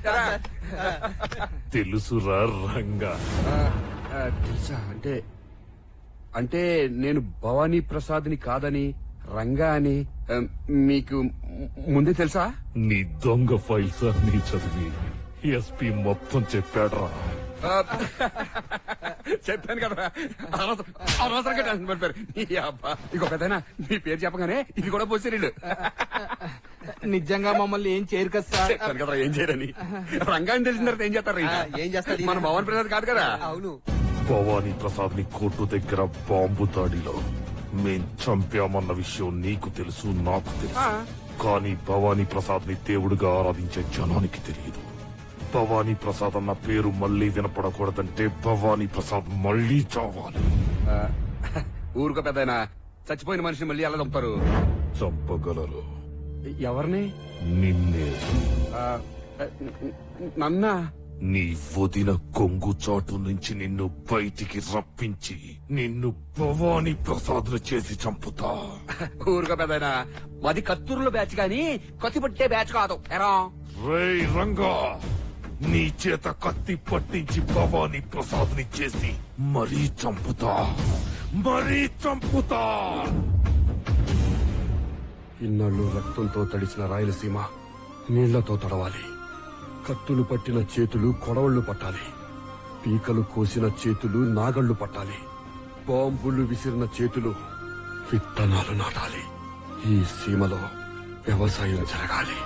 తెలుసురా రంగా? తెలుసా అంటే నేను భవానీ ప్రసాద్ని కాదని రంగా అని మీకు ముందే తెలుసా? నీ దొంగ ఫైల్స్ అన్ని చదివి ఎస్పీ మొత్తం చెప్పాడ్రా. చెప్పాను కదా, అనవసరంగా టెన్షన్ పడిపోయారు. ఇంకో పెద్దనా మీ పేరు చెప్పగానే ఇది కూడా పోసిరీళ్ళు. నిజంగా మమ్మల్ని ఏం చేయరు కదా సార్. చెప్పాను కదా ఏం చేయరని. రంగాన్ని తెలిసిన తర్వాత ఏం చేస్తారు? ఏం చేస్తారు? మన భవానీ ప్రసాద్ కాదు కదా. అవును. భవానీ ప్రసాద్ ని కోర్టు దగ్గర బాంబు దాడిలో మేం చంపామన్న విషయం నీకు తెలుసు, నాకు తెలుసు. కానీ భవానీ ప్రసాద్ ని దేవుడిగా ఆరాధించే జనానికి తెలియదు. భవానీ ప్రసాద్ అన్న పేరు మళ్లీ వినపడకూడదంటే భవానీ ప్రసాద్ మళ్లీ చావాలి. ఊరుకో పెద్దయినా, చచ్చిపోయిన మనిషిని మళ్ళీ ఎలా చంపుతారు? చంపగలరు. ఎవరిని? నిన్నే. నన్నా? నీ వదిన కొంగు చాటు నుంచి నిన్ను బయటికి రప్పించి నిన్ను భవానీ ప్రసాద్ చేసి చంపుతా. ఊరుకో పెద్దయినా, మాది కత్తూరులో బ్యాచ్ గాని కత్తి పట్టే బ్యాచ్ కాదు. ఎరా రేయ్ రంగా, నీ చేత కత్తి పట్టించి భవానీ ప్రసాద్ ని చేసి మరీ చంపుతా. ఇన్నాళ్ళు రక్తంతో తడిసిన రాయలసీమ నీళ్లతో తడవాలి. కత్తులు పట్టిన చేతులు కొడవళ్లు పట్టాలి. పీకలు కోసిన చేతులు నాగళ్లు పట్టాలి. బాంబులు విసిరిన చేతులు విత్తనాలు నాటాలి. ఈ సీమలో వ్యవసాయం జరగాలి.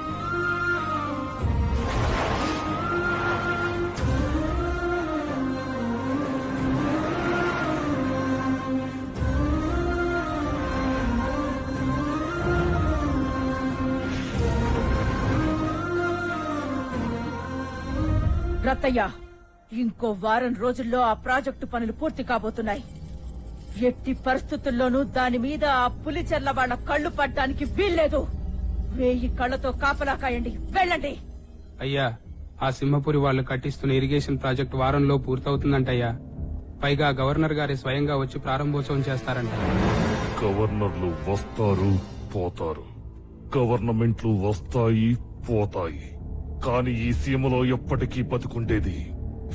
రత్తయ్య, ఇంకో వారం రోజుల్లో ఆ ప్రాజెక్టు పనులు పూర్తి కాబోతున్నాయి. ఎట్టి పరిస్థితుల్లోనూ దాని మీద ఆ పులిచెర్ల వాళ్ల కళ్లు పడ్డానికి వీల్లేదు. 1000 కళ్లతో కాపలా కాయండి. వెళ్ళండి. అయ్యా, ఆ సింహపురి వాళ్ళు కట్టిస్తున్న ఇరిగేషన్ ప్రాజెక్టు వారంలో పూర్తవుతుందంటయ్యా. పైగా గవర్నర్ గారి స్వయంగా వచ్చి ప్రారంభోత్సవం చేస్తారంట. గవర్నర్లు వస్తారు, పోతారు. గవర్నమెంట్లు వస్తాయి, పోతాయి. కానీ ఈ సీమలో ఎప్పటికీ బతుకుండేది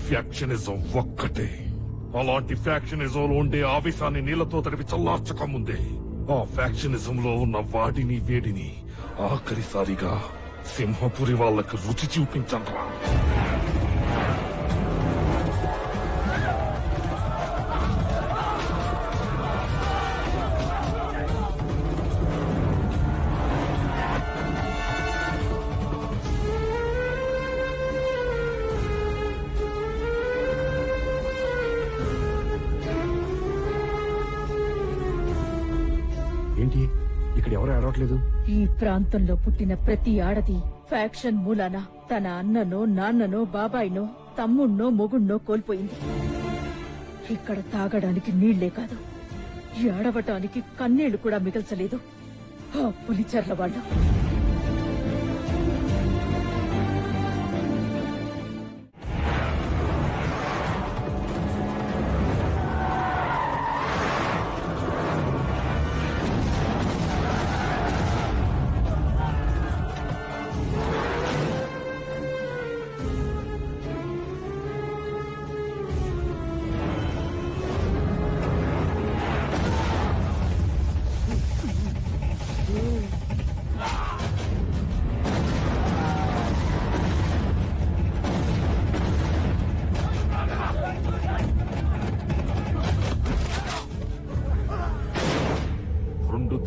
ఫ్యాక్షనిజం ఒక్కటే. అలాంటి ఫ్యాక్షనిజంలో ఉండే ఆవేశాన్ని నీళ్లతో తడిపి చల్లార్చక ముందే ఆ ఫ్యాక్షనిజం లో ఉన్న వాడిని వేడిని ఆఖరిసారిగా సింహపురి వాళ్ళకి రుచి చూపించండ్రా. ఏంటి ఇక్కడ ఎవరు ఏడవట్లేదు? ఈ ప్రాంతంలో పుట్టిన ప్రతి ఆడది ఫ్యాక్షన్ మూలాన తన అన్ననో, నాన్ననో, బాబాయినో, తమ్ముణ్ణో, మొగుణ్ణో కోల్పోయింది. ఇక్కడ తాగడానికి నీళ్లే కాదు, ఏడవటానికి కన్నీళ్లు కూడా మిగల్చలేదు ఆ పులిచెర్ల వాళ్ళు.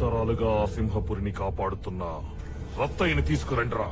తరాలుగా ఆ సింహపురిని కాపాడుతున్న రత్తయ్యని తీసుకురండ్రా.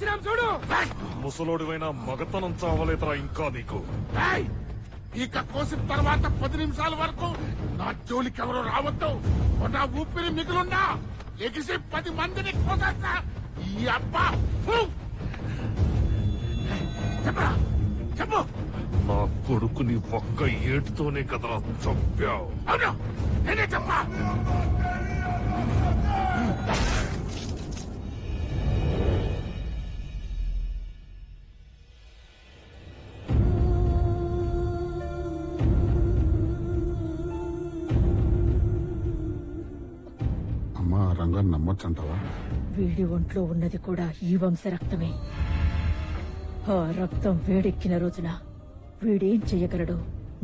చచ్చినాం చూడు. ముసలోడివైనా మగతనం చావలేదురా ఇంకా నీకు. ఇక కోసిన తర్వాత 10 నిమిషాల వరకు నా జోలికి ఎవరు రావద్దు. నా ఊపిరి మిగులున్నా ఎగిసి 10 మందిని కోసేస్తా. ఈ అబ్బా చెప్పరా చెప్పు. నా కొడుకుని ఒక్క ఏటుతోనే కదరా చంపావు. అవును నేనే చెప్పా. అమ్మా రంగాన్ని నమ్మొచ్చంటావా? వీడి ఒంట్లో ఉన్నది కూడా ఈ వంశ రక్తమే. ఆ రక్తం వేడెక్కిన రోజున వీడేం చెయ్యగలడో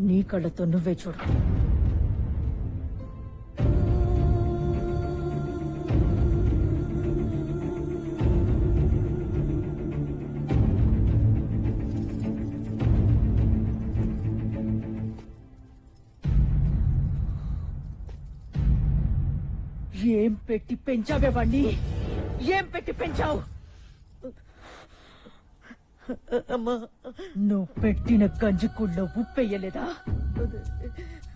నీ కళ్ళతో నువ్వే చూడు. ఏం పెట్టి పెంచావే వాణ్ణి? ఏం పెట్టి పెంచావు? నువ్వు పెట్టిన గంజికూళ్ళలో ఉప్పెయ్యలేదా?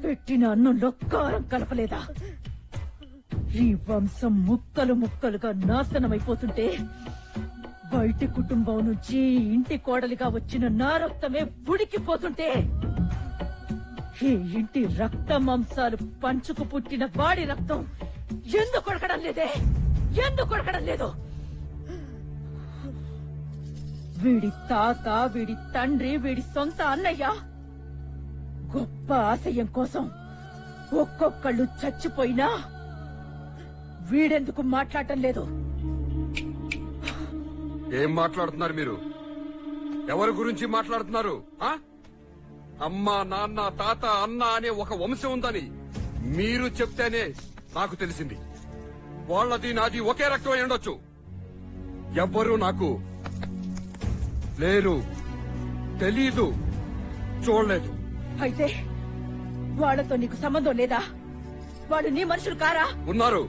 పెట్టిన అన్నంలో కారం కలపలేదా? ఈ వంశం ముక్కలు ముక్కలుగా నాశనమైపోతుంటే బయటి కుటుంబం నుంచి ఇంటి కోడలిగా వచ్చిన నా రక్తమే ఉడికిపోతుంటే ఈ ఇంటి రక్త మాంసాలు పంచుకు పుట్టిన వాడి రక్తం ఎందుకు కొడకడం లేదే? ఎందుకు కొడకడం లేదు? వీడి తాత, వీడి తండ్రి, వీడి సొంత అన్నయ్య గొప్ప ఆశయం కోసం ఒక్కొక్కళ్ళు చచ్చిపోయినా వీడెందుకు మాట్లాడటం లేదు? ఏం మాట్లాడుతున్నారు మీరు? ఎవరి గురించి మాట్లాడుతున్నారు? అమ్మ, నాన్న, తాత, అన్న అనే ఒక వంశం ఉందని మీరు చెప్తేనే నాకు తెలిసింది. వాళ్ళది నాది ఒకే రక్తం అయి ఉండొచ్చు. ఎవ్వరూ నాకు లేరు, తెలీదు, చూడలేదు. అయితే వాళ్ళతో నీకు సంబంధం లేదా? వాళ్ళు నీ మనుషులు కారా? ఉన్నారు.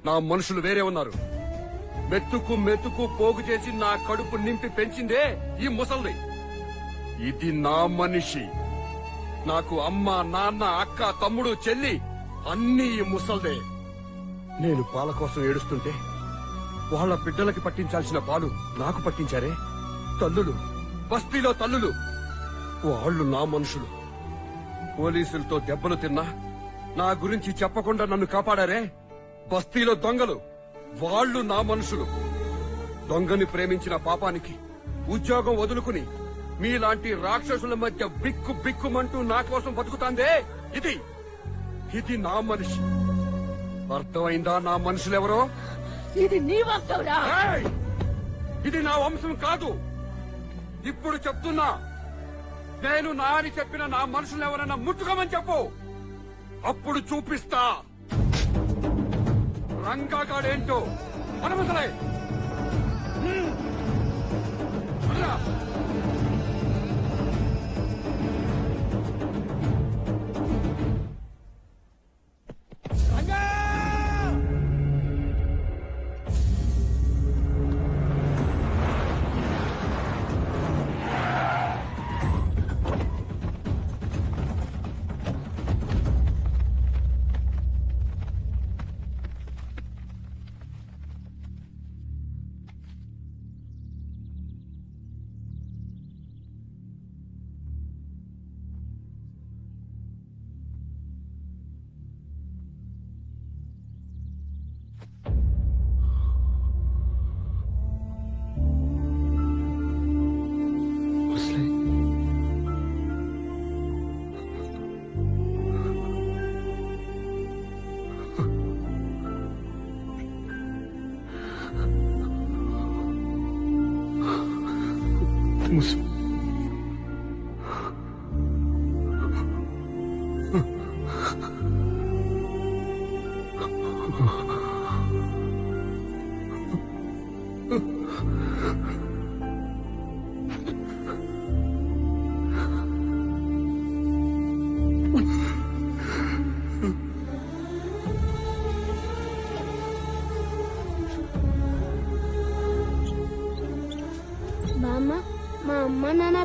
నా మనుషులు వేరే ఉన్నారు. మెత్తుకు మెత్తుకు పోగు చేసి నా కడుపు నింపి పెంచిందే ఈ ముసల్ది. ఇది నా మనిషి. నాకు అమ్మ, నాన్న, అక్క, తమ్ముడు, చెల్లి అన్నీ ఈ ముసల్దే. నేను పాల కోసం ఏడుస్తుంటే వాళ్ళ బిడ్డలకి పట్టించాల్సిన పాలు నాకు పట్టించారే తల్లులు, బస్తీలో తల్లులు. వాళ్ళు నా మనుషులు. పోలీసులతో దెబ్బలు తిన్నా నా గురించి చెప్పకుండా నన్ను కాపాడారే బస్తీలో దొంగలు. వాళ్ళు నా మనుషులు. దొంగని ప్రేమించిన పాపానికి ఉద్యోగం వదులుకుని మీలాంటి రాక్షసుల మధ్య బిక్కు బిక్కుమంటూ నా కోసం బతుకుతాందే ఇది నా మనిషి. అర్థమైందా నా మనుషులెవరో? ఇది నీ వంశంరా. ఇది నా వంశం కాదు. ఇప్పుడు చెప్తున్నా, నేను నా అని చెప్పిన నా మనుషులు ఎవరైనా ముట్టుకోమని చెప్పు. అప్పుడు చూపిస్తా రంగాగాడేంటో. అనవసలే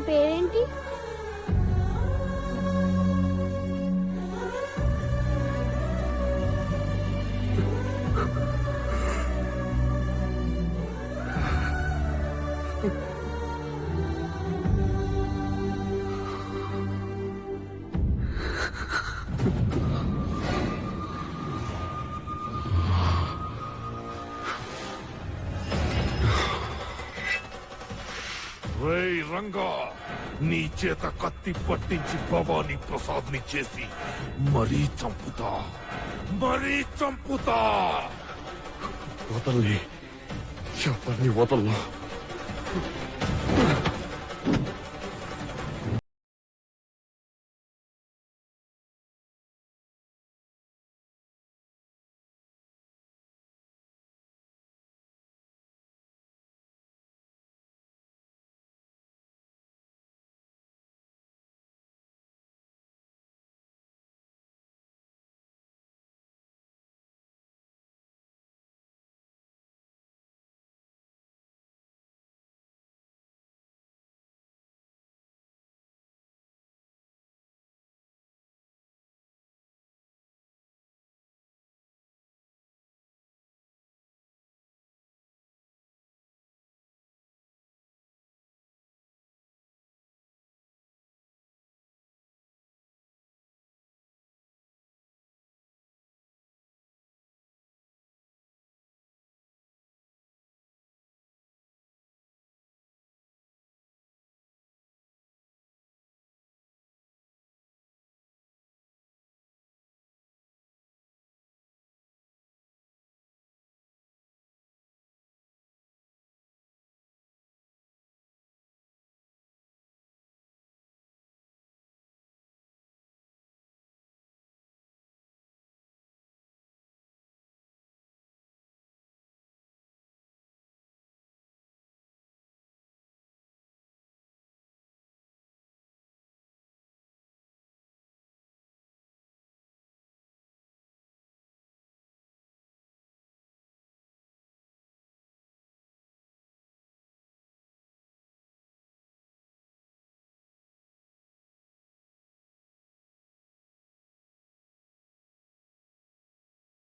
పేరేంటి? రేయ్ రంగా, నీ చేత కత్తి పట్టించి భవానీ ప్రసాద్ ని చేసి మరీ చంపుతా. వదల్ని, ఎవరిని వదల్లా.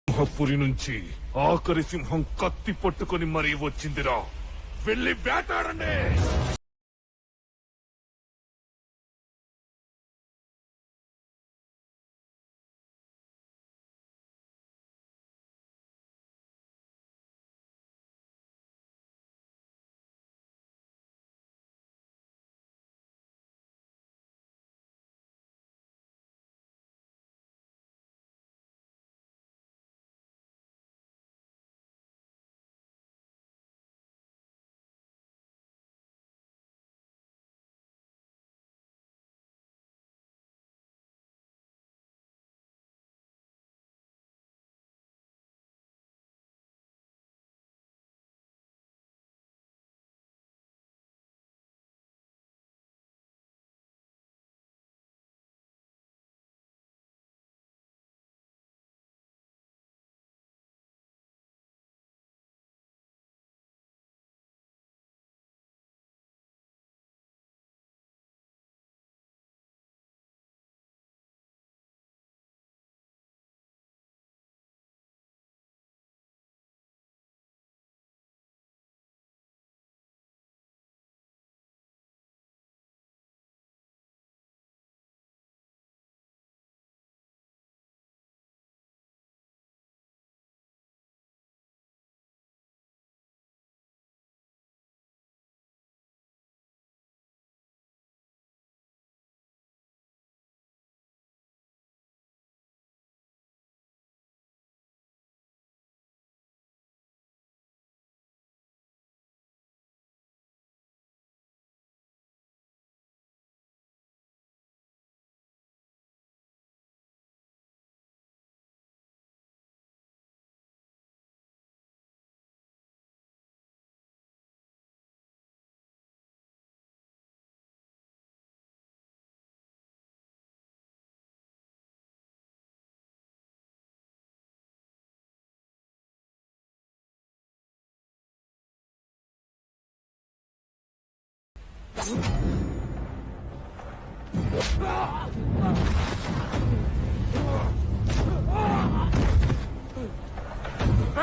సింహపురి నుంచి ఆఖరి సింహం కత్తి పట్టుకొని మరీ వచ్చిందిరా. వెళ్ళి వేటాడండి.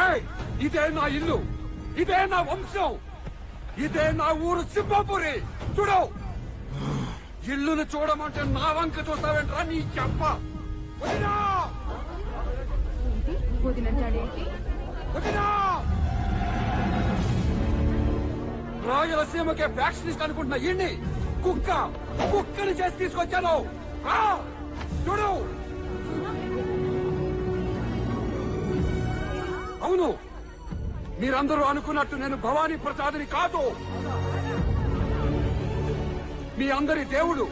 ఏయ్, ఇదే నా ఇల్లు, ఇదే నా వంశం, ఇదే నా ఊరు సింహాపురి. చూడు, ఇల్లును చూడమంటే నా వంక చూస్తావేంట్రా నీ చెప్ప. రాయలసీమకే ఫ్యాక్షనిస్ట్ అనుకుంటున్నా ఇన్ని కుక్కని చేసి తీసుకొచ్చాను. చూడు, అవును, మీరందరూ అనుకున్నట్టు నేను భవానీ ప్రసాద్ని కాదు. మీ అందరి దేవుడు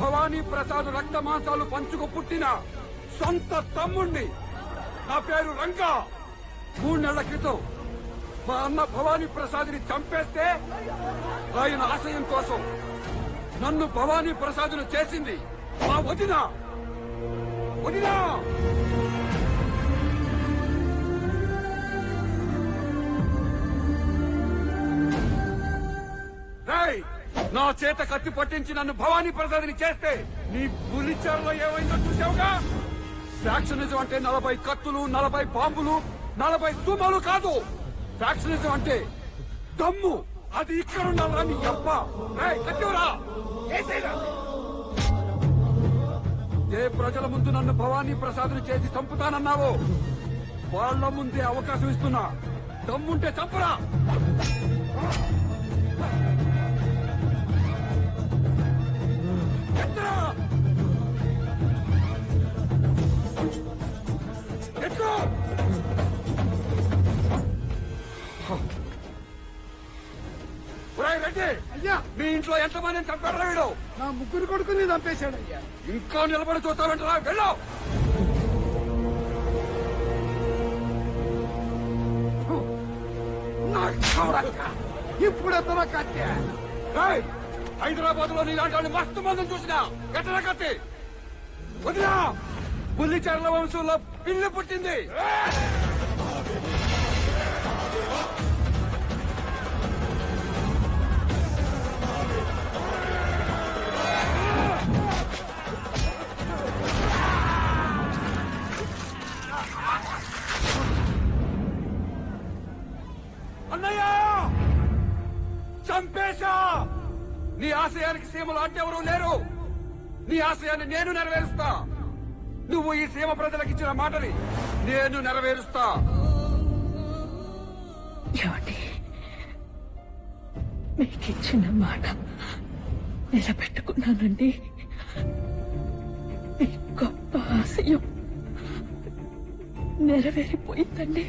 భవానీ ప్రసాద్ రక్త మాంసాలు పంచుకు పుట్టిన సొంత తమ్ముణ్ణి. నా పేరు రంగా. 3 నెలల క్రితం మా అన్న భవానీ ప్రసాద్ని చంపేస్తే ఆయన ఆశయం కోసం నన్ను భవానీ ప్రసాద్ను చేసింది మా వదిన. నా చేత కత్తి పట్టించి నన్ను భవానీ ప్రసాద్ని చేస్తే నీ పులిచర్లో ఏమైందో చూసావుగా. ఫ్యాక్షనిజం అంటే 40 కత్తులు, 40 బాంబులు, 40 సుమాలు కాదు. ఫ్యాక్షనిజం అంటే దమ్ము. అది ఇక్కడ ఉండాలరా నీ అబ్బ. కత్తివరా, ఏ ప్రజల ముందు నన్ను భవానీ ప్రసాద్ని చేసి చంపుతానన్నావో వాళ్ళ ముందే అవకాశం ఇస్తున్నా. దమ్ముంటే చంపరా. అయ్యా, మీ ఇంట్లో ఎంతమందిని చంపాడు వీడు? నా 3 కొడుకుని చంపేశాడు అయ్యా. ఇంకా నిలబడి చూస్తావంటరా? వెళ్ళు. ఇప్పుడు ఎత్తన కత్తి. హైదరాబాద్ లో నీలాంటి మస్తు మందిని చూసినా ఎట్టన కత్తి. వదినా, పుల్లిచర్ల వంశంలో పిల్లి పుట్టింది. అన్నయ్య, చంపేశా. నీ ఆశయానికి సీమలు అడ్డెవరూ లేరు. నీ ఆశయాన్ని నేను నెరవేరుస్తా. నువ్వు ఈ సీమ ప్రజలకు ఇచ్చిన మాటని నేను నెరవేరుస్తా. ఏమండి, మీకిచ్చిన మాట నిలబెట్టుకున్నానండి. మీ గొప్ప ఆశయం నెరవేరిపోయిందండి.